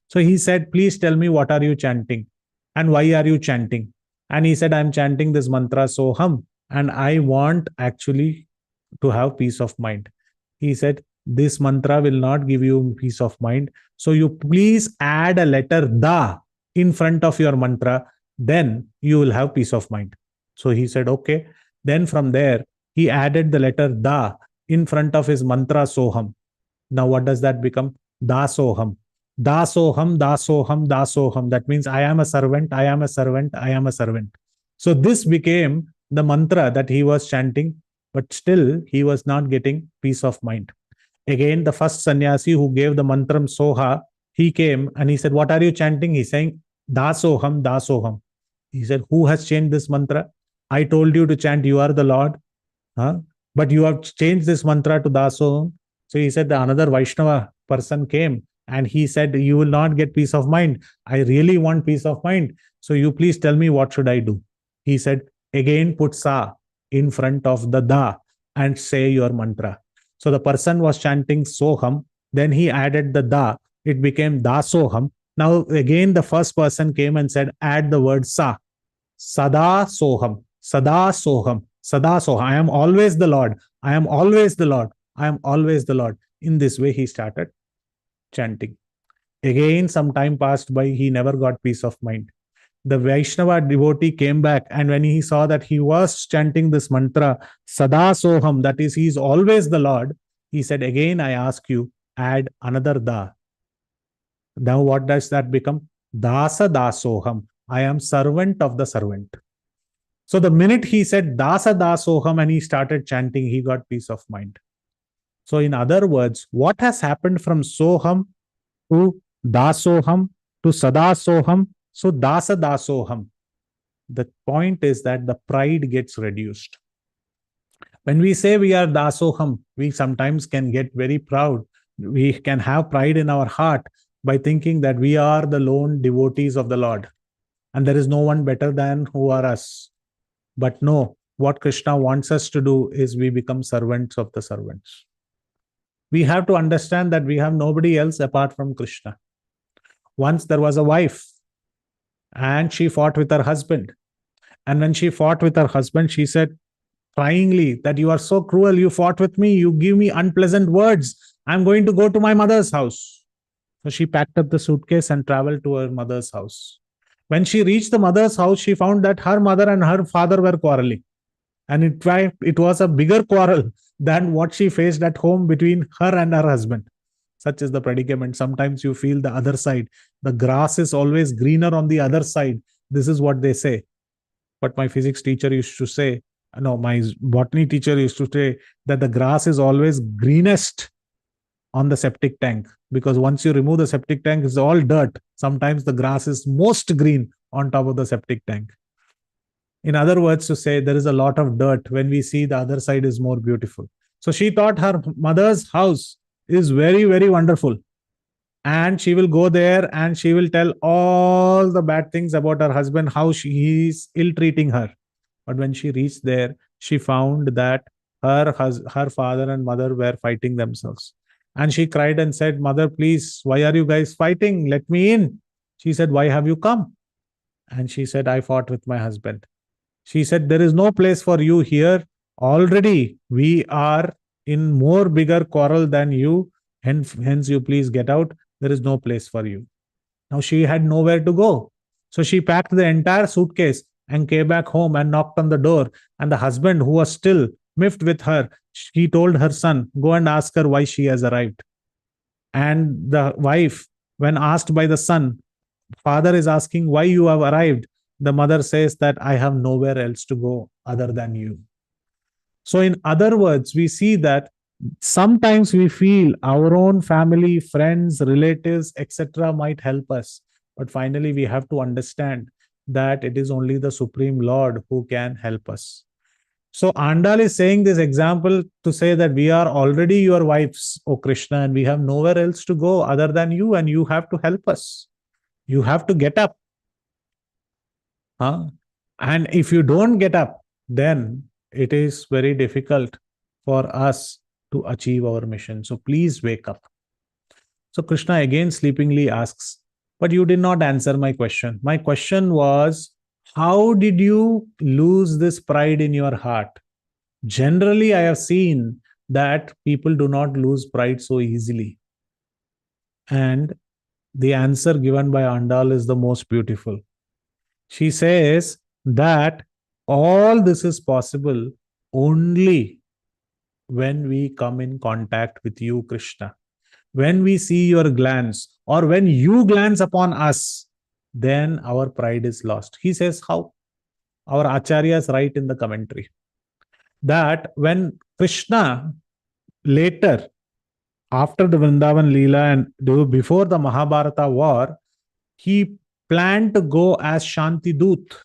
So he said, please tell me what are you chanting and why are you chanting? And he said, I'm chanting this mantra, Soham, and I want actually to have peace of mind. He said, this mantra will not give you peace of mind. So you please add a letter Da in front of your mantra, then you will have peace of mind. So he said, okay. Then from there, he added the letter Da in front of his mantra Soham. Now what does that become? Dasoham. Dasoham, Dasoham, Dasoham. That means I am a servant, I am a servant, I am a servant. So this became the mantra that he was chanting, but still he was not getting peace of mind. Again, the first sannyasi who gave the mantram Soha, he came and he said, what are you chanting? He's saying, Dasoham, Dasoham. He said, who has changed this mantra? I told you to chant, you are the Lord. Huh? But you have changed this mantra to Dasoham. So he said, the another Vaishnava person came and he said, you will not get peace of mind. I really want peace of mind. So you please tell me what should I do? He said, again put Sa in front of the Da and say your mantra. So the person was chanting Soham. Then he added the Da. It became Dasoham. Now again the first person came and said, add the word Sa. Sada Soham. Sada Soham. Sada Soham. I am always the Lord. I am always the Lord. I am always the Lord. In this way, he started chanting. Again, some time passed by. He never got peace of mind. The Vaishnava devotee came back, and when he saw that he was chanting this mantra, Sada Soham, that is, he is always the Lord, he said, again, I ask you, add another Da. Now, what does that become? Dasa Dasoham. I am servant of the servant. So the minute he said Dasa Dasoham and he started chanting, he got peace of mind. So in other words, what has happened from Soham to Dasoham to Sadasoham, so Dasa Dasoham. The point is that the pride gets reduced. When we say we are Dasoham, we sometimes can get very proud. We can have pride in our heart by thinking that we are the lone devotees of the Lord and there is no one better than who are us. But no, what Krishna wants us to do is we become servants of the servants. We have to understand that we have nobody else apart from Krishna. Once there was a wife and she fought with her husband. And when she fought with her husband, she said cryingly that you are so cruel. You fought with me. You give me unpleasant words. I'm going to go to my mother's house. So she packed up the suitcase and traveled to her mother's house. When she reached the mother's house, she found that her mother and her father were quarreling. And in fact, it was a bigger quarrel than what she faced at home between her and her husband. Such is the predicament. Sometimes you feel the other side. The grass is always greener on the other side. This is what they say. But my physics teacher used to say, no, my botany teacher used to say that the grass is always greenest on the septic tank, because once you remove the septic tank, it's all dirt. Sometimes the grass is most green on top of the septic tank. In other words, to say there is a lot of dirt when we see the other side is more beautiful. So she thought her mother's house is very, very wonderful. And she will go there and she will tell all the bad things about her husband, how he is ill-treating her. But when she reached there, she found that her father and mother were fighting themselves. And she cried and said, Mother, please, why are you guys fighting? Let me in. She said, why have you come? And she said, I fought with my husband. She said, there is no place for you here. Already we are in more bigger quarrel than you. Hence you please get out. There is no place for you. Now she had nowhere to go. So she packed the entire suitcase and came back home and knocked on the door. And the husband, who was still miffed with her, he told her son, go and ask her why she has arrived. And the wife, when asked by the son, father is asking why you have arrived, the mother says that I have nowhere else to go other than you. So in other words, we see that sometimes we feel our own family, friends, relatives, etc. might help us. But finally, we have to understand that it is only the Supreme Lord who can help us. So Andal is saying this example to say that we are already your wives, O Krishna, and we have nowhere else to go other than you, and you have to help us. You have to get up. And if you don't get up, then it is very difficult for us to achieve our mission. So please wake up. So Krishna again sleepingly asks, but you did not answer my question. My question was, how did you lose this pride in your heart? Generally, I have seen that people do not lose pride so easily. And the answer given by Andal is the most beautiful. She says that all this is possible only when we come in contact with you, Krishna. When we see your glance or when you glance upon us, then our pride is lost. He says how? Our acharyas write in the commentary that when Krishna later, after the Vrindavan Leela and before the Mahabharata war, he planned to go as Shanti Dut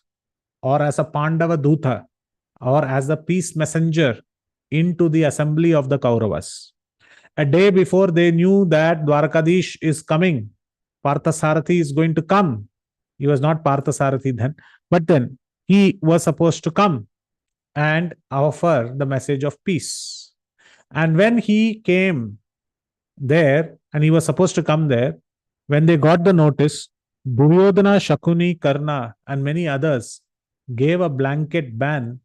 or as a Pandava Duta or as the peace messenger into the assembly of the Kauravas. A day before they knew that Dwarkadish is coming, Parthasarathi is going to come. He was not Parthasarathi then, but then he was supposed to come and offer the message of peace. And when he came there, and he was supposed to come there, when they got the notice, Duryodhana, Shakuni, Karna, and many others gave a blanket ban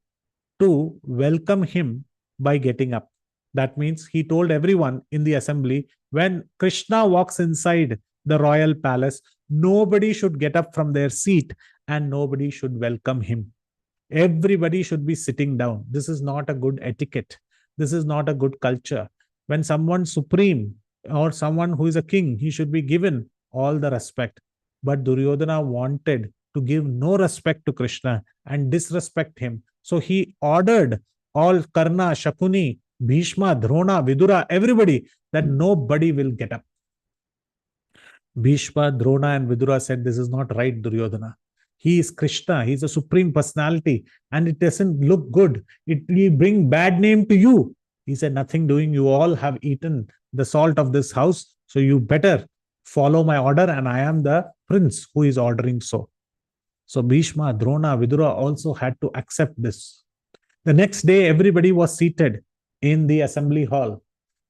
to welcome him by getting up. That means he told everyone in the assembly, when Krishna walks inside the royal palace, nobody should get up from their seat and nobody should welcome him. Everybody should be sitting down. This is not a good etiquette. This is not a good culture. When someone supreme or someone who is a king, he should be given all the respect. But Duryodhana wanted to give no respect to Krishna and disrespect him. So he ordered all Karna, Shakuni, Bhishma, Drona, Vidura, everybody, that nobody will get up. Bhishma, Drona, and Vidura said, this is not right, Duryodhana. He is Krishna. He is a supreme personality, and it doesn't look good. It will bring bad name to you. He said, nothing doing. You all have eaten the salt of this house, so you better follow my order, and I am the prince who is ordering so. So Bhishma, Drona, Vidura also had to accept this. The next day, everybody was seated in the assembly hall.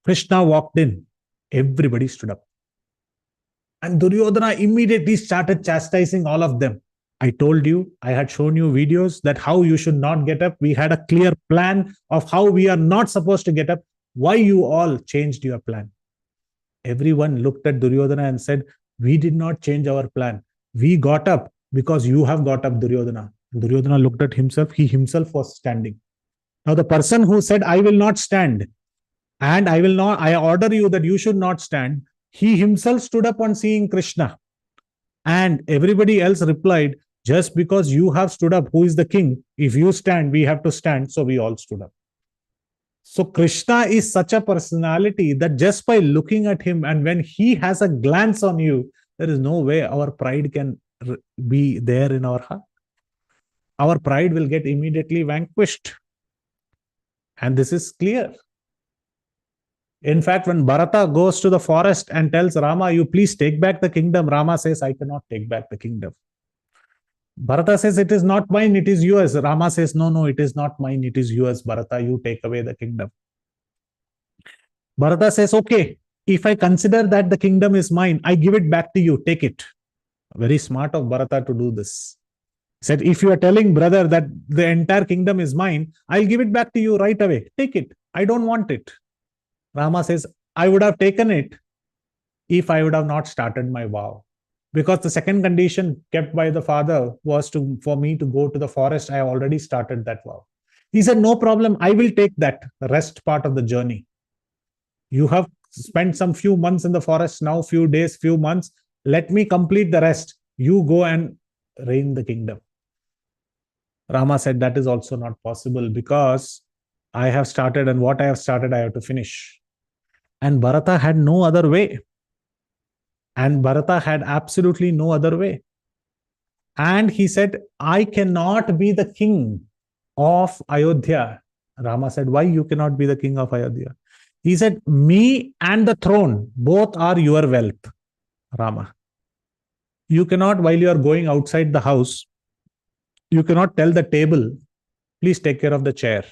Krishna walked in. Everybody stood up. And Duryodhana immediately started chastising all of them. I told you, I had shown you videos that how you should not get up. We had a clear plan of how we are not supposed to get up. Why you all changed your plan? Everyone looked at Duryodhana and said, we did not change our plan. We got up because you have got up, Duryodhana. Duryodhana looked at himself. He himself was standing. Now the person who said, I will not stand, and I order you that you should not stand, he himself stood up on seeing Krishna. And everybody else replied, just because you have stood up, who is the king? If you stand, we have to stand. So we all stood up. So Krishna is such a personality that just by looking at him, and when he has a glance on you, there is no way our pride can be there in our heart. Our pride will get immediately vanquished. And this is clear. In fact, when Bharata goes to the forest and tells Rama, you please take back the kingdom, Rama says, I cannot take back the kingdom. Bharata says, it is not mine, it is yours. Rama says, no, it is not mine, it is yours. Bharata, you take away the kingdom. Bharata says, okay, if I consider that the kingdom is mine, I give it back to you, take it. Very smart of Bharata to do this. He said, if you are telling brother that the entire kingdom is mine, I'll give it back to you right away. Take it. I don't want it. Rama says, I would have taken it if I would have not started my vow. Because the second condition kept by the father was for me to go to the forest. I already started that vow. He said, no problem. I will take that, the rest part of the journey. You have spent some few months in the forest now, few days, few months. Let me complete the rest. You go and reign the kingdom. Rama said, that is also not possible because I have started, and what I have started, I have to finish. And Bharata had no other way. And Bharata had absolutely no other way. And he said, I cannot be the king of Ayodhya. Rama said, why you cannot be the king of Ayodhya? He said, me and the throne, both are your wealth, Rama. You cannot, while you are going outside the house, you cannot tell the table, please take care of the chair.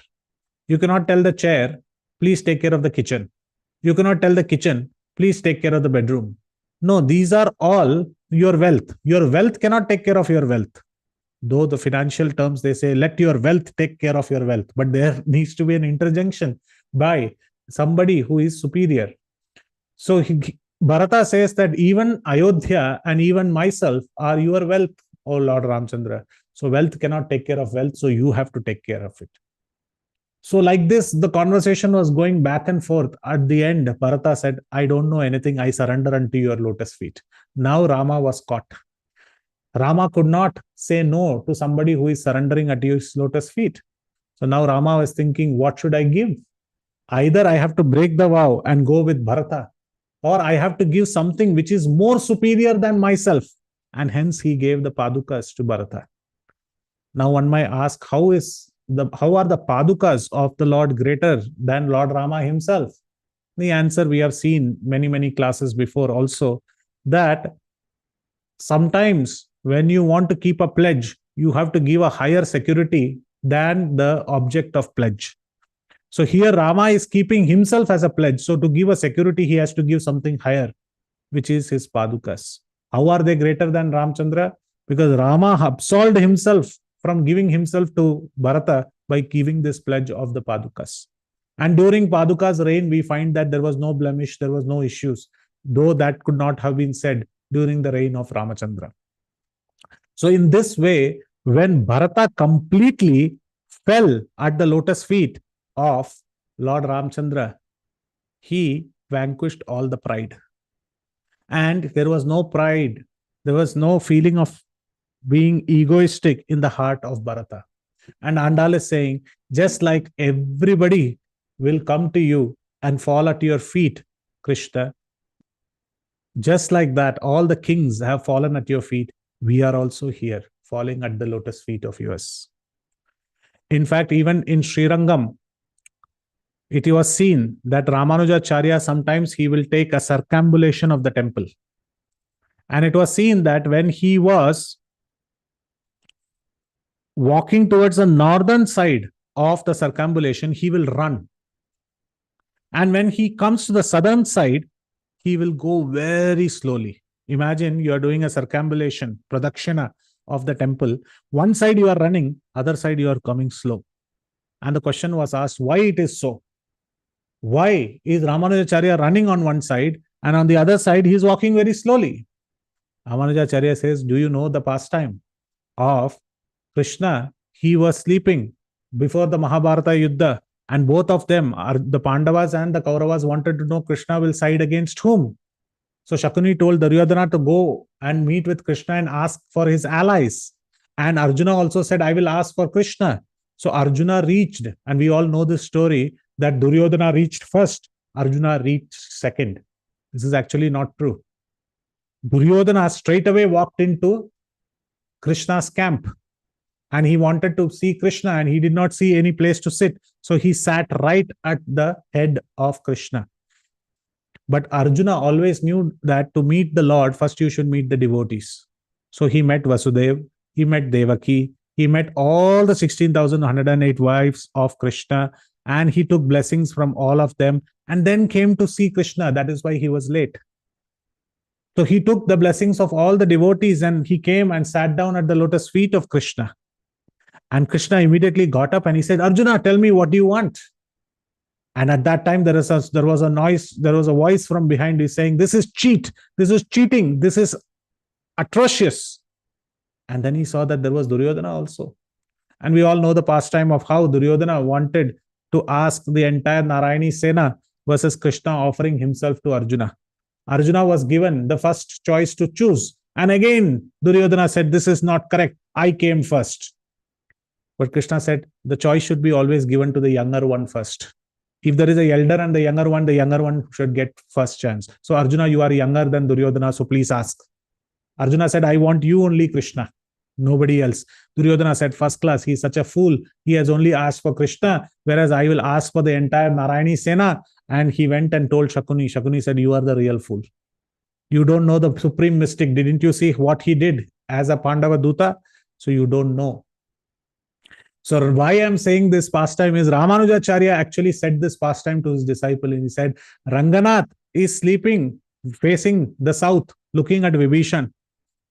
You cannot tell the chair, please take care of the kitchen. You cannot tell the kitchen, please take care of the bedroom. No, these are all your wealth. Your wealth cannot take care of your wealth. Though the financial terms, they say, let your wealth take care of your wealth. But there needs to be an interjunction by somebody who is superior. So Bharata says that even Ayodhya and even myself are your wealth, O Lord Ramchandra. So wealth cannot take care of wealth, so you have to take care of it. So like this, the conversation was going back and forth. At the end, Bharata said, I don't know anything. I surrender unto your lotus feet. Now Rama was caught. Rama could not say no to somebody who is surrendering at his lotus feet. So now Rama was thinking, what should I give? Either I have to break the vow and go with Bharata, or I have to give something which is more superior than myself. And hence he gave the Padukas to Bharata. Now one might ask, how are the Padukas of the Lord greater than Lord Rama himself? The answer we have seen many classes before also, that sometimes when you want to keep a pledge, you have to give a higher security than the object of pledge. So here Rama is keeping himself as a pledge. So to give a security, he has to give something higher, which is his Padukas. How are they greater than Ramchandra? Because Rama absolved himself from giving himself to Bharata by giving this pledge of the Padukas. And during Paduka's reign, we find that there was no blemish, there was no issues, though that could not have been said during the reign of Ramachandra. So in this way, when Bharata completely fell at the lotus feet of Lord Ramchandra, he vanquished all the pride. And there was no pride, there was no feeling of being egoistic in the heart of Bharata. And Andal is saying, just like everybody will come to you and fall at your feet, Krishna. Just like that, all the kings have fallen at your feet. We are also here, falling at the lotus feet of yours. In fact, even in Srirangam, it was seen that Ramanujacharya sometimes he will take a circumambulation of the temple. And it was seen that when he was walking towards the northern side of the circumambulation, he will run. And when he comes to the southern side, he will go very slowly. Imagine you are doing a circumambulation, pradakshina of the temple. One side you are running, other side you are coming slow. And the question was asked, why it is so? Why is Ramanujacharya running on one side and on the other side he is walking very slowly? Ramanujacharya says, do you know the pastime of Krishna? He was sleeping before the Mahabharata Yuddha, and both of them, are the Pandavas and the Kauravas, wanted to know Krishna will side against whom. So Shakuni told Duryodhana to go and meet with Krishna and ask for his allies. And Arjuna also said, I will ask for Krishna. So Arjuna reached, and we all know this story, that Duryodhana reached first, Arjuna reached second. This is actually not true. Duryodhana straight away walked into Krishna's camp and he wanted to see Krishna and he did not see any place to sit. So he sat right at the head of Krishna. But Arjuna always knew that to meet the Lord, first you should meet the devotees. So he met Vasudev, he met Devaki, he met all the 16,108 wives of Krishna, and he took blessings from all of them and then came to see Krishna. That is why he was late. So he took the blessings of all the devotees and he came and sat down at the lotus feet of Krishna. And Krishna immediately got up and he said, Arjuna, tell me, what do you want? And at that time, there was a noise, there was a voice from behind you saying, this is cheat, this is cheating, this is atrocious. And then he saw that there was Duryodhana also. And we all know the pastime of how Duryodhana wanted to ask the entire Narayani Sena versus Krishna offering himself to Arjuna. Arjuna was given the first choice to choose. And again, Duryodhana said, this is not correct. I came first. But Krishna said, the choice should be always given to the younger one first. If there is a elder and the younger one should get first chance. So Arjuna, you are younger than Duryodhana, so please ask. Arjuna said, I want you only, Krishna, nobody else. Duryodhana said, first class, he is such a fool. He has only asked for Krishna, whereas I will ask for the entire Narayani Sena. And he went and told Shakuni. Shakuni said, you are the real fool. You don't know the supreme mystic. Didn't you see what he did as a Pandava Duta? So you don't know. So why I'm saying this pastime is Ramanujacharya actually said this pastime to his disciple, and he said, Ranganath is sleeping facing the south, looking at Vibhishan.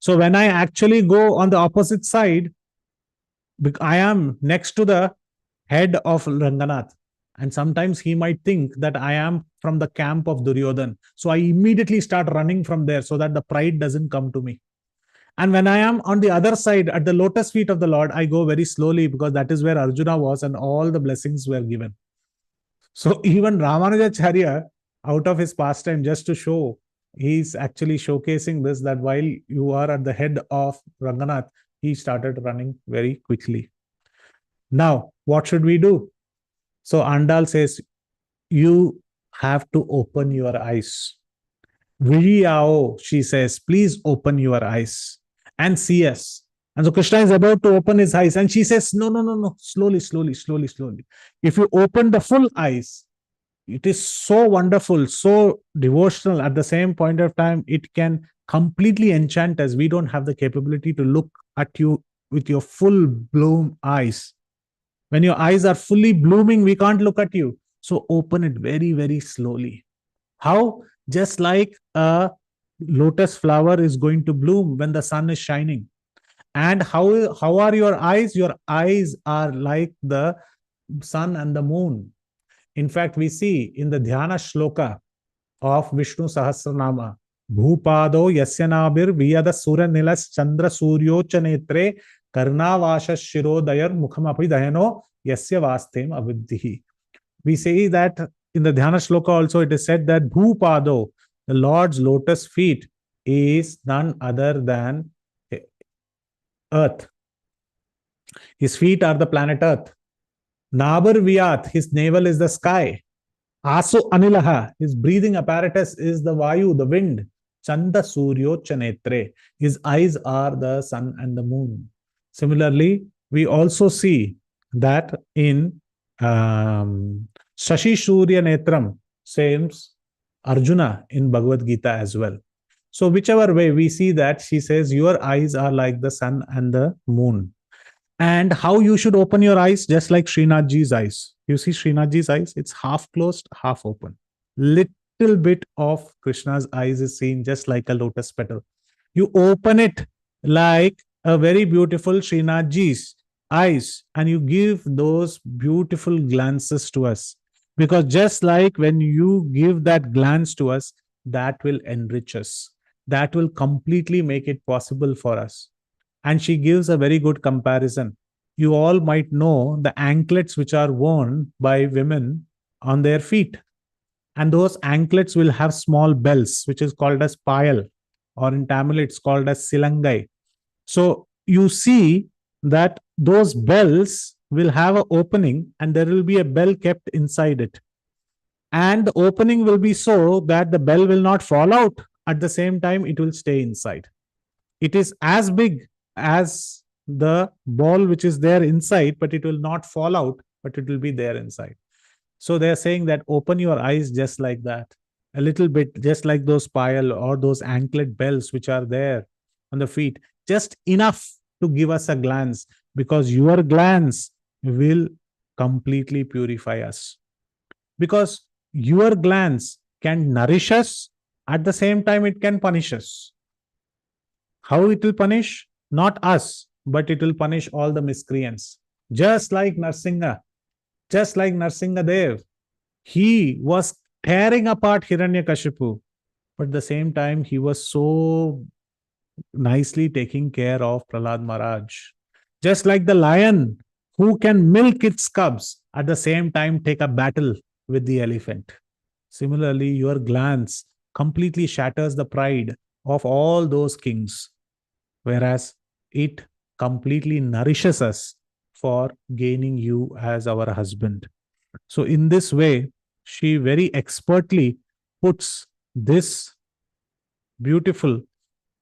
So when I actually go on the opposite side, I am next to the head of Ranganath. And sometimes he might think that I am from the camp of Duryodhan. So I immediately start running from there so that the pride doesn't come to me. And when I am on the other side at the lotus feet of the Lord, I go very slowly because that is where Arjuna was and all the blessings were given. So even Ramanujacharya, out of his pastime, just to show, he's actually showcasing this, that while you are at the head of Ranganath, he started running very quickly. Now, what should we do? So Andal says, you have to open your eyes. Viryao, she says, please open your eyes and see us. And so Krishna is about to open his eyes and she says, no, slowly. If you open the full eyes, it is so wonderful, so devotional. At the same point of time, it can completely enchant us. We don't have the capability to look at you with your full bloom eyes. When your eyes are fully blooming, we can't look at you. So open it very, very slowly. How? Just like a lotus flower is going to bloom when the sun is shining. And how are your eyes? Your eyes are like the sun and the moon. In fact, we see in the Dhyana Shloka of Vishnu Sahasranama, Bhupado Yasyanabir Viyada Surya Nilas Chandra Suryocha Netre Karnavasha Shirodayar Mukhamapi Dayano Yasya Vastem Aviddhi. We say that in the Dhyana Shloka also it is said that Bhupado, the Lord's lotus feet, is none other than Earth. His feet are the planet Earth. Nabar Vyat, his navel is the sky. Asu Anilaha, his breathing apparatus is the Vayu, the wind. Chanda Suryo Chanetre, his eyes are the sun and the moon. Similarly, we also see that in Shashi Surya Netram, says Arjuna in Bhagavad Gita as well. So, whichever way we see that, she says, your eyes are like the sun and the moon. And how you should open your eyes, just like Srinathji's eyes. You see Srinathji's eyes, it's half closed, half open. Little bit of Krishna's eyes is seen just like a lotus petal. You open it like a very beautiful Srinathji's eyes, and you give those beautiful glances to us. Because just like when you give that glance to us, that will enrich us. That will completely make it possible for us. And she gives a very good comparison. You all might know the anklets which are worn by women on their feet. And those anklets will have small bells, which is called as payal, or in Tamil, it's called as silangai. So you see that those bells will have an opening and there will be a bell kept inside it. And the opening will be so that the bell will not fall out. At the same time, it will stay inside. It is as big as the ball which is there inside, but it will not fall out, but it will be there inside. So they are saying that open your eyes just like that, a little bit, just like those payal or those anklet bells which are there on the feet, just enough to give us a glance, because your glance will completely purify us. Because your glance can nourish us, at the same time, it can punish us. How it will punish? Not us, but it will punish all the miscreants. Just like Narsinga Dev, he was tearing apart Hiranyakashipu, but at the same time, he was so nicely taking care of Prahlad Maharaj. Just like the lion who can milk its cubs, at the same time take a battle with the elephant. Similarly, your glance completely shatters the pride of all those kings, whereas it completely nourishes us for gaining you as our husband. So, in this way, she very expertly puts this beautiful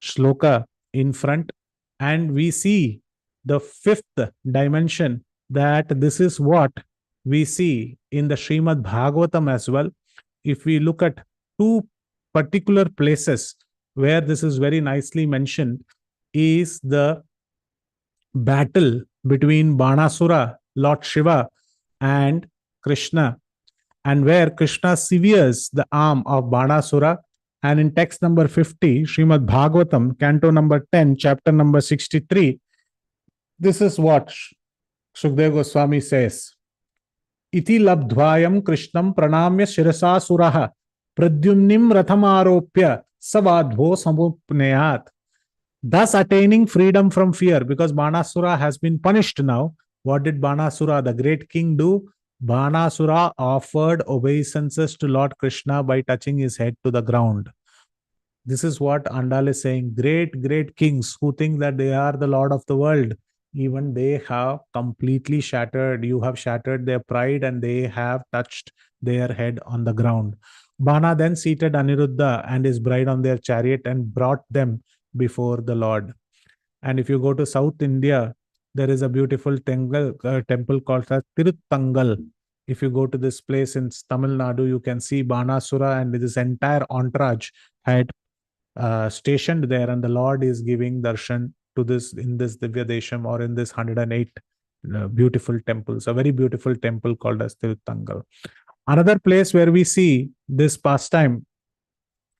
shloka in front, and we see the fifth dimension, that this is what we see in the Srimad Bhagavatam as well. If we look at two particular places where this is very nicely mentioned, is the battle between Banasura, Lord Shiva, and Krishna, and where Krishna severs the arm of Banasura. And in text number 50, Srimad Bhagavatam, canto number 10, chapter number 63, this is what Sukdev Goswami says. Iti labdhvayam Krishnam pranamya shirasa suraha pradyumnim rathamaropya savadho samupneyat. Thus attaining freedom from fear, because Banasura has been punished now. What did Banasura, the great king, do? Banasura offered obeisances to Lord Krishna by touching his head to the ground. This is what Andal is saying. Great, great kings who think that they are the Lord of the world, even they have completely shattered. You have shattered their pride and they have touched their head on the ground. Bana then seated Aniruddha and his bride on their chariot and brought them before the Lord. And if you go to South India, there is a beautiful temple called Tiruttangal. If you go to this place in Tamil Nadu, you can see Banasura and this entire entourage had stationed there, and the Lord is giving darshan to this in this Divya Desham, or in this 108 beautiful temples. A very beautiful temple called as Tiruttangal. Another place where we see this pastime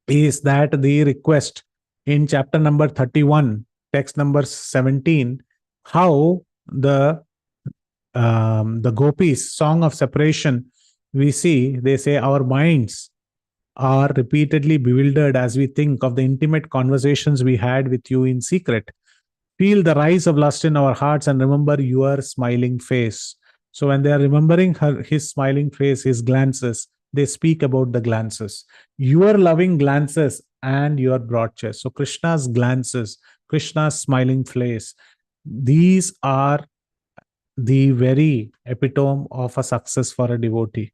is that the request in chapter number 31, text number 17, how the gopis, song of separation, we see they say our minds are repeatedly bewildered as we think of the intimate conversations we had with you in secret. Feel the rise of lust in our hearts and remember your smiling face. So when they are remembering his smiling face, his glances, they speak about the glances. Your loving glances and your broad chest. So Krishna's glances, Krishna's smiling face, these are the very epitome of a success for a devotee.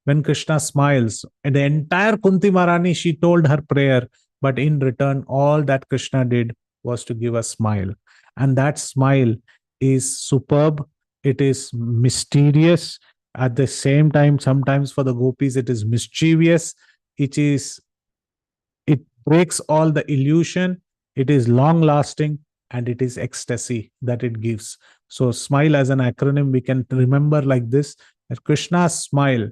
When Krishna smiles, and the entire Kunti Maharani, she told her prayer, but in return, all that Krishna did was to give a smile. And that smile is superb. It is mysterious. At the same time, sometimes for the gopis, it is mischievous. It breaks all the illusion. It is long lasting, and it is ecstasy that it gives. So, smile as an acronym, we can remember like this, that Krishna's smile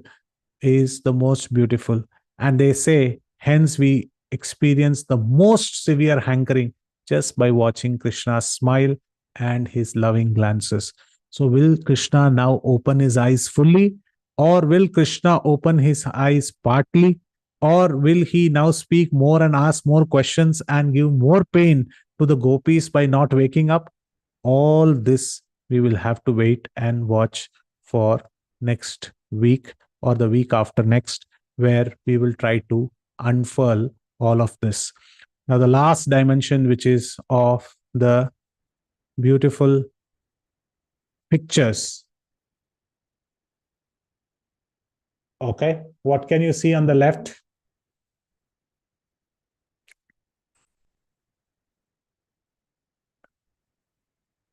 is the most beautiful. And they say, hence, we experience the most severe hankering just by watching Krishna's smile and his loving glances. So, will Krishna now open his eyes fully, or will Krishna open his eyes partly, or will he now speak more and ask more questions and give more pain to the gopis by not waking up? All this we will have to wait and watch for next week or the week after next, where we will try to unfurl all of this. Now, the last dimension, which is of the beautiful pictures. Okay, what can you see on the left?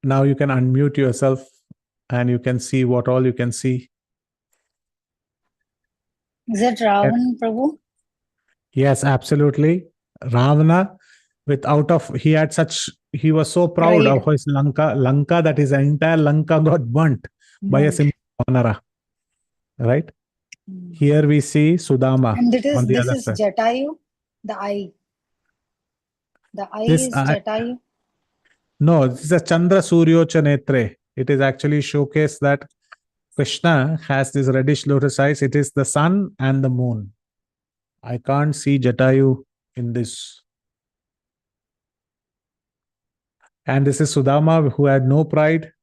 Now you can unmute yourself and you can see what all you can see. Is it Ravan, Prabhu? Yes, absolutely. Ravana, he was so proud of his Lanka, that his entire Lanka got burnt by a simple Vanara. Right? Here we see Sudama And on the this other is side. Jatayu, the eye. The eye This is Jatayu. No, this is a Chandra Suryocha Netre. It is actually showcase that Krishna has this reddish lotus eyes. It is the sun and the moon. I can't see Jatayu in this. And this is Sudama, who had no pride,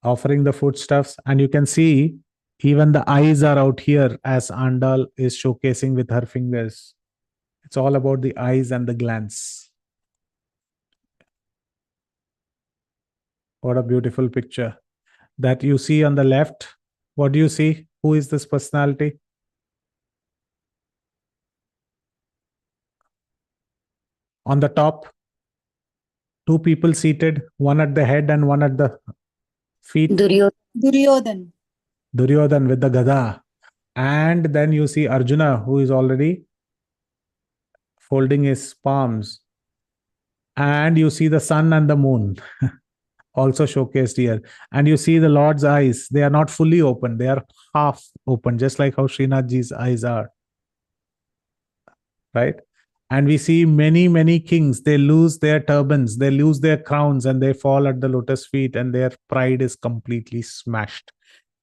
offering the foodstuffs. And you can see even the eyes are out here, as Andal is showcasing with her fingers. It's all about the eyes and the glance. What a beautiful picture. That you see on the left. What do you see? Who is this personality? On the top, two people seated, one at the head and one at the feet. Duryodhan. Duryodhan with the gada. And then you see Arjuna, who is already folding his palms. And you see the sun and the moon also showcased here. And you see the Lord's eyes. They are not fully open. They are half open, just like how Srinathji's eyes are. Right? And we see many, many kings. They lose their turbans, they lose their crowns, and they fall at the lotus feet, and their pride is completely smashed.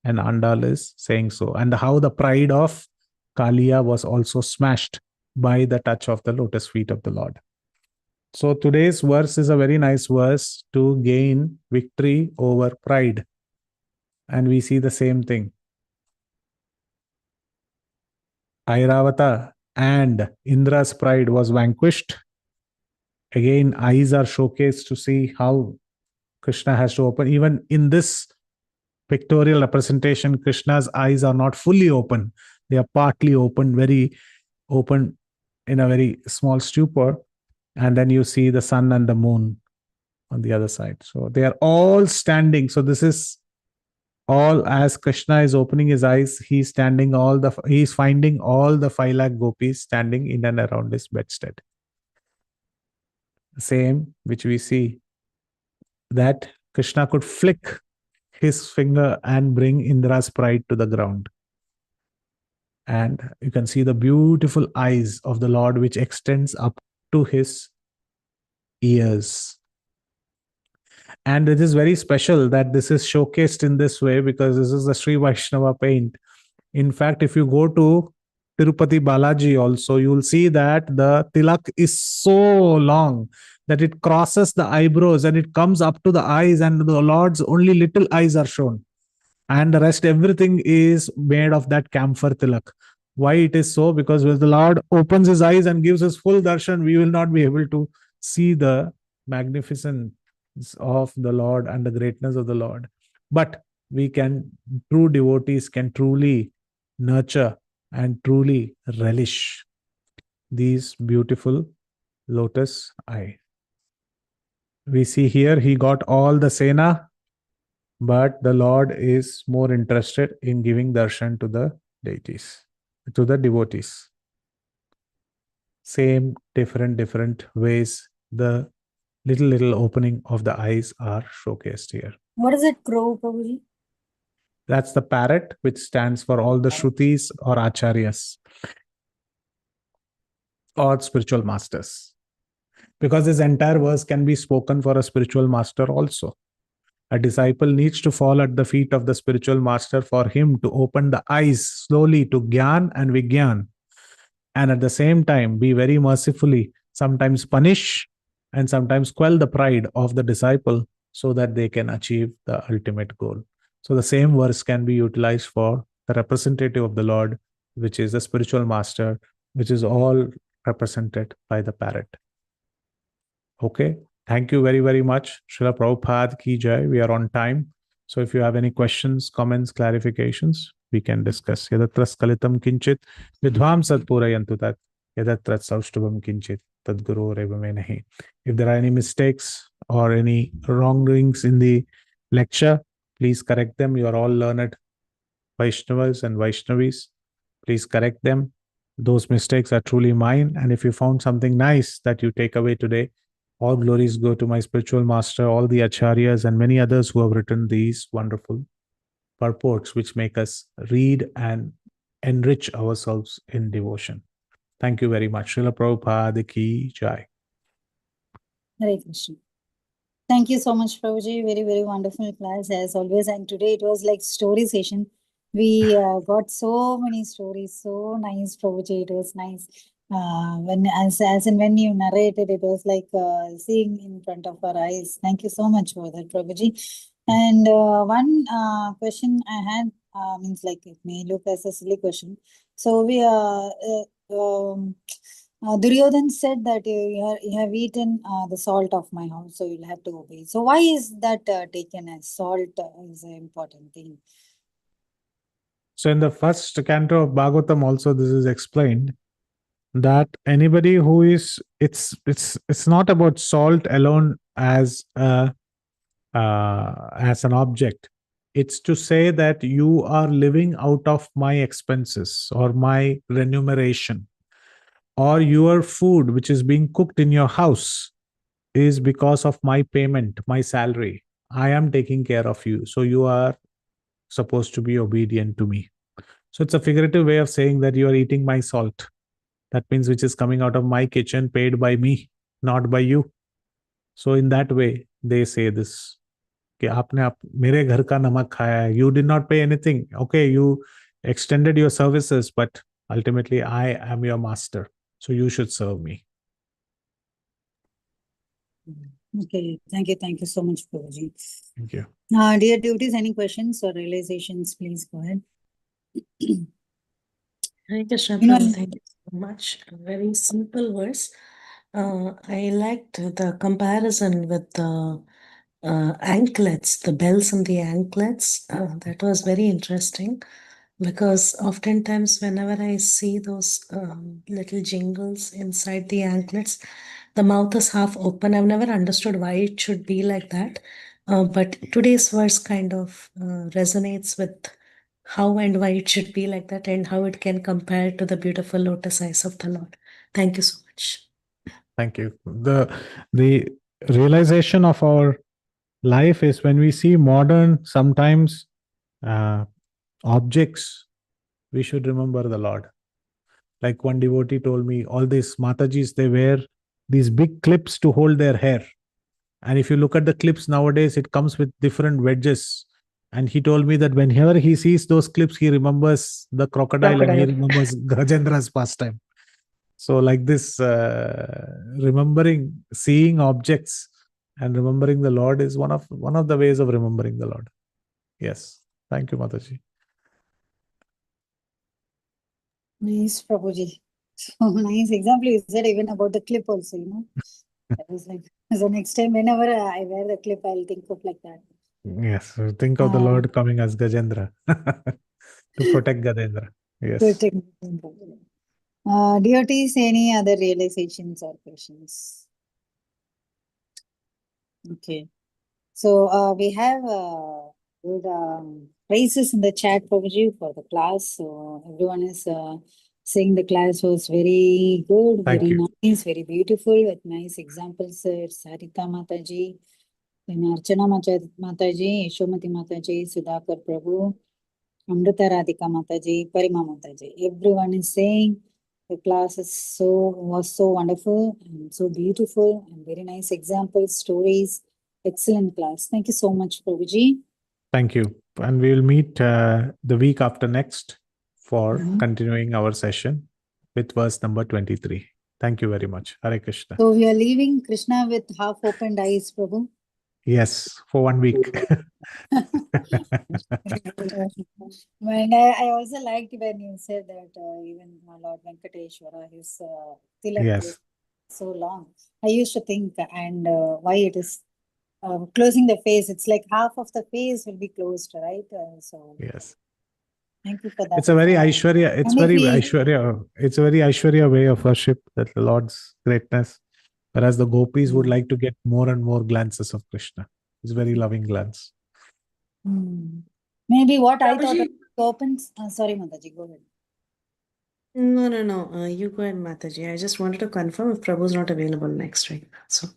And Andal is saying so. And how the pride of Kaliya was also smashed by the touch of the lotus feet of the Lord. So today's verse is a very nice verse to gain victory over pride. And we see the same thing. Airavata and Indra's pride was vanquished. Again, eyes are showcased to see how Krishna has to open. Even in this pictorial representation, Krishna's eyes are not fully open. They are partly open, very open in a very small stupor. And then you see the sun and the moon on the other side. So they are all standing. So this is all as Krishna is opening his eyes, he's finding all the 5 lakh gopis standing in and around his bedstead. Same which we see that Krishna could flick his finger and bring Indra's pride to the ground. And you can see the beautiful eyes of the Lord, which extends up to his ears. And it is very special that this is showcased in this way, because this is the Sri Vaishnava paint. In fact, if you go to Tirupati Balaji also, you will see that the tilak is so long that it crosses the eyebrows and it comes up to the eyes, and the Lord's only little eyes are shown. And the rest, everything is made of that camphor tilak. Why it is so? Because when the Lord opens his eyes and gives us full darshan, we will not be able to see the magnificent of the Lord and the greatness of the Lord. But true devotees can truly nurture and truly relish these beautiful lotus eye. We see here he got all the Sena, but the Lord is more interested in giving darshan to the deities, to the devotees. Same, different ways the little opening of the eyes are showcased here. What is it, crow, Prabhuji? That's the parrot, which stands for all the Shrutis or Acharyas or spiritual masters. Because this entire verse can be spoken for a spiritual master also. A disciple needs to fall at the feet of the spiritual master for him to open the eyes slowly to Gyan and Vigyan, and at the same time be very mercifully sometimes punish and sometimes quell the pride of the disciple so that they can achieve the ultimate goal. So the same verse can be utilized for the representative of the Lord, which is the spiritual master, which is all represented by the parrot. Okay, thank you very much. Srila Prabhupada ki jai. We are on time. So if you have any questions, comments, clarifications, we can discuss. Yadatra skalitam kinchit vidhvam sadpurayantu tat yadatra saushtubam kinchit tadguru revame nahi. If there are any mistakes or any wrongdoings in the lecture, please correct them. You are all learned Vaishnavas and Vaishnavis. Please correct them. Those mistakes are truly mine. And if you found something nice that you take away today, all glories go to my spiritual master, all the acharyas, and many others who have written these wonderful purports, which make us read and enrich ourselves in devotion. Thank you very much. Srila Prabhupada ki jai. Hare Krishna. Thank you so much, Prabhuji. Very wonderful class as always. And today it was like story session. We got so many stories. So nice, Prabhuji. It was nice. As and when you narrated, it was like seeing in front of our eyes. Thank you so much for that, Prabhuji. And one question I had means like it may look as a silly question. So we Duryodhan said that you have eaten the salt of my house, so you'll have to obey. So why is that taken as salt is an important thing? So in the first canto of Bhagavatam also this is explained that anybody who is it's not about salt alone as an object. It's to say that you are living out of my expenses or my remuneration, or your food which is being cooked in your house is because of my payment, my salary. I am taking care of you, so you are supposed to be obedient to me. So it's a figurative way of saying that you are eating my salt. That means which is coming out of my kitchen, paid by me, not by you. So in that way, they say this. कि आपने मेरे घर का नमक खाया है. You did not pay anything. Okay, you extended your services, but ultimately I am your master. So you should serve me. Okay, thank you so much, Prabhuji. Thank you. Dear devotees, any questions or realizations, please go ahead. Hare Krishna, You know, Prabhu, thank you so much. A very simple verse. I liked the comparison with the anklets, the bells and the anklets. That was very interesting because oftentimes whenever I see those little jingles inside the anklets, the mouth is half open. I've never understood why it should be like that. But today's verse kind of resonates with how and why it should be like that and how it can compare to the beautiful lotus eyes of the Lord. Thank you so much. Thank you. The realization of our life is when we see modern, sometimes objects, we should remember the Lord. Like one devotee told me, all these Matajis, they wear these big clips to hold their hair. And if you look at the clips nowadays, it comes with different wedges. And he told me that whenever he sees those clips, he remembers the crocodile and he remembers Gajendra's pastime. So like this, remembering, seeing objects and remembering the Lord is one of the ways of remembering the Lord. Yes. Thank you, Mataji. nice, Prabhuji. So nice example you said even about the clip also, you know. I was like, so next time, whenever I wear the clip, I'll think of like that. Yes, so think of the Lord coming as Gajendra to protect Gajendra. Yes. Devotees, any other realizations or questions? Okay. So we have good praises in the chat, Prabhuji, for the class. So everyone is saying the class was very good, Thank very you. nice, very beautiful, with nice examples. It's Sarita Mataji, then Archana Mataji, Yeshomati Mataji, Sudhakar Prabhu, Amrita Radhika Mataji, Parima Mataji. Everyone is saying the class was so wonderful and so beautiful and very nice examples, stories. Excellent class. Thank you so much, Prabhuji. Thank you. And we will meet the week after next for Mhm. continuing our session with verse number 23. Thank you very much. Hare Krishna. So we are leaving Krishna with half opened eyes, Prabhu. Yes, for 1 week. And I also liked when you said that even Lord Venkateshwara, his tilak Yes. is so long. I used to think, and why it is closing the face, it's like half of the face will be closed, right? So Yes. thank you for that. It's a very Aishwarya, it's And if very we- Aishwarya, it's a very Aishwarya way of worship, that the Lord's greatness. Whereas the gopis would like to get more and more glances of Krishna. It's very loving glance. Maybe what I thought of opens. Sorry, Mataji, go ahead. No. You go ahead, Mataji. I just wanted to confirm if Prabhu's not available next week. So.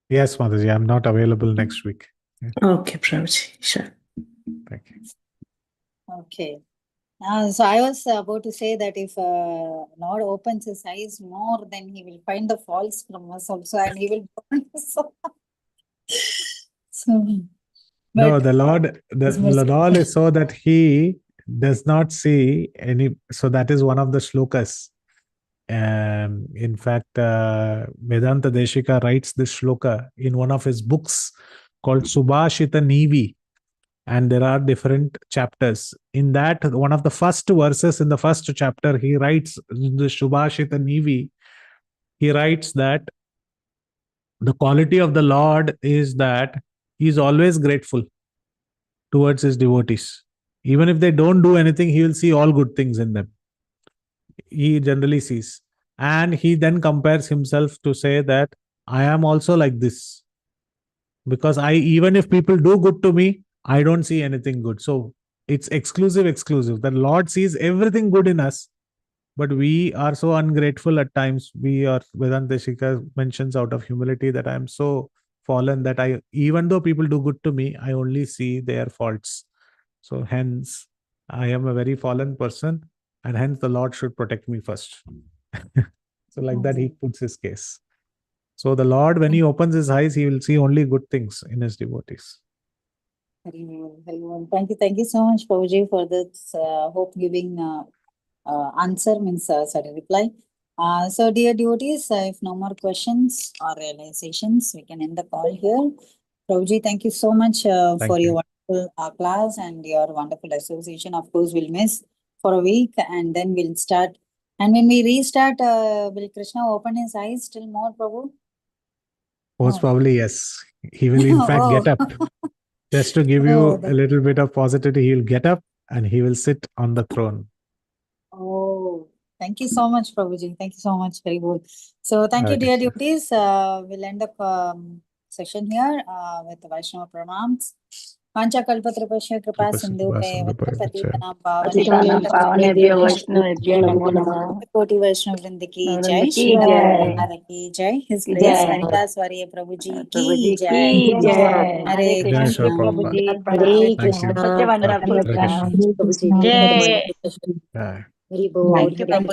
Yes, Mataji, I'm not available next week. Okay, Prabhuji. Sure. Thank you. Okay. So I was about to say that if Lord opens his eyes more, then he will find the faults from us also, and he will burn us. No, But the Lord is so that he does not see any. So that is one of the shlokas. In fact, Vedanta Deshika writes this shloka in one of his books called Subhashita Nivi. And there are different chapters. In that, one of the first verses in the first chapter, he writes in the Subhashita Nivi, he writes that the quality of the Lord is that he is always grateful towards his devotees. Even if they don't do anything, he will see all good things in them. He generally sees. And he then compares himself to say that I am also like this. Because even if people do good to me, I don't see anything good. So it's exclusive. The Lord sees everything good in us, but we are so ungrateful at times. Vedanta Shika mentions out of humility that I am so fallen that even though people do good to me, I only see their faults. So hence, I am a very fallen person, and hence the Lord should protect me first. So like that, he puts his case. So the Lord, when he opens his eyes, he will see only good things in his devotees. Very well. Thank you so much, Prabhuji, for this hope-giving answer, reply. So, dear devotees, if no more questions or realizations, we can end the call here. Prabhuji, thank you so much for your wonderful class and your wonderful association. Of course, we'll miss for a week and then we'll start. And when we restart, will Krishna open his eyes still more, Prabhu? Most probably, yes. He will, in fact, get up. Just to give you a little bit of positivity, he will get up and he will sit on the throne. Oh, thank you so much, Prabhuji. Thank you so much. Very good. So, thank you, dear devotees. We'll end up session here with the Vaishnava Pranams. Pancha Kalpatrapasya Kripa Sindhu Patitanam पावनेभ्यो वैष्णवेभ्यो नमो नमः Koti Vaishnava Vrinda ki वृंद jai, की Srila जय Prabhupada ki jai, His की Grace जय Haridas Varya Prabhuji प्रभुजी ki jai. की जय Hare Hare Jai Krishna Shri Krishna. Prabhuji Prabhupada. Hare Thank Krishna you. such a wonderful Hare class Krishna. Prabhuji Jai. जय Jai. Thank you, Prabhuji.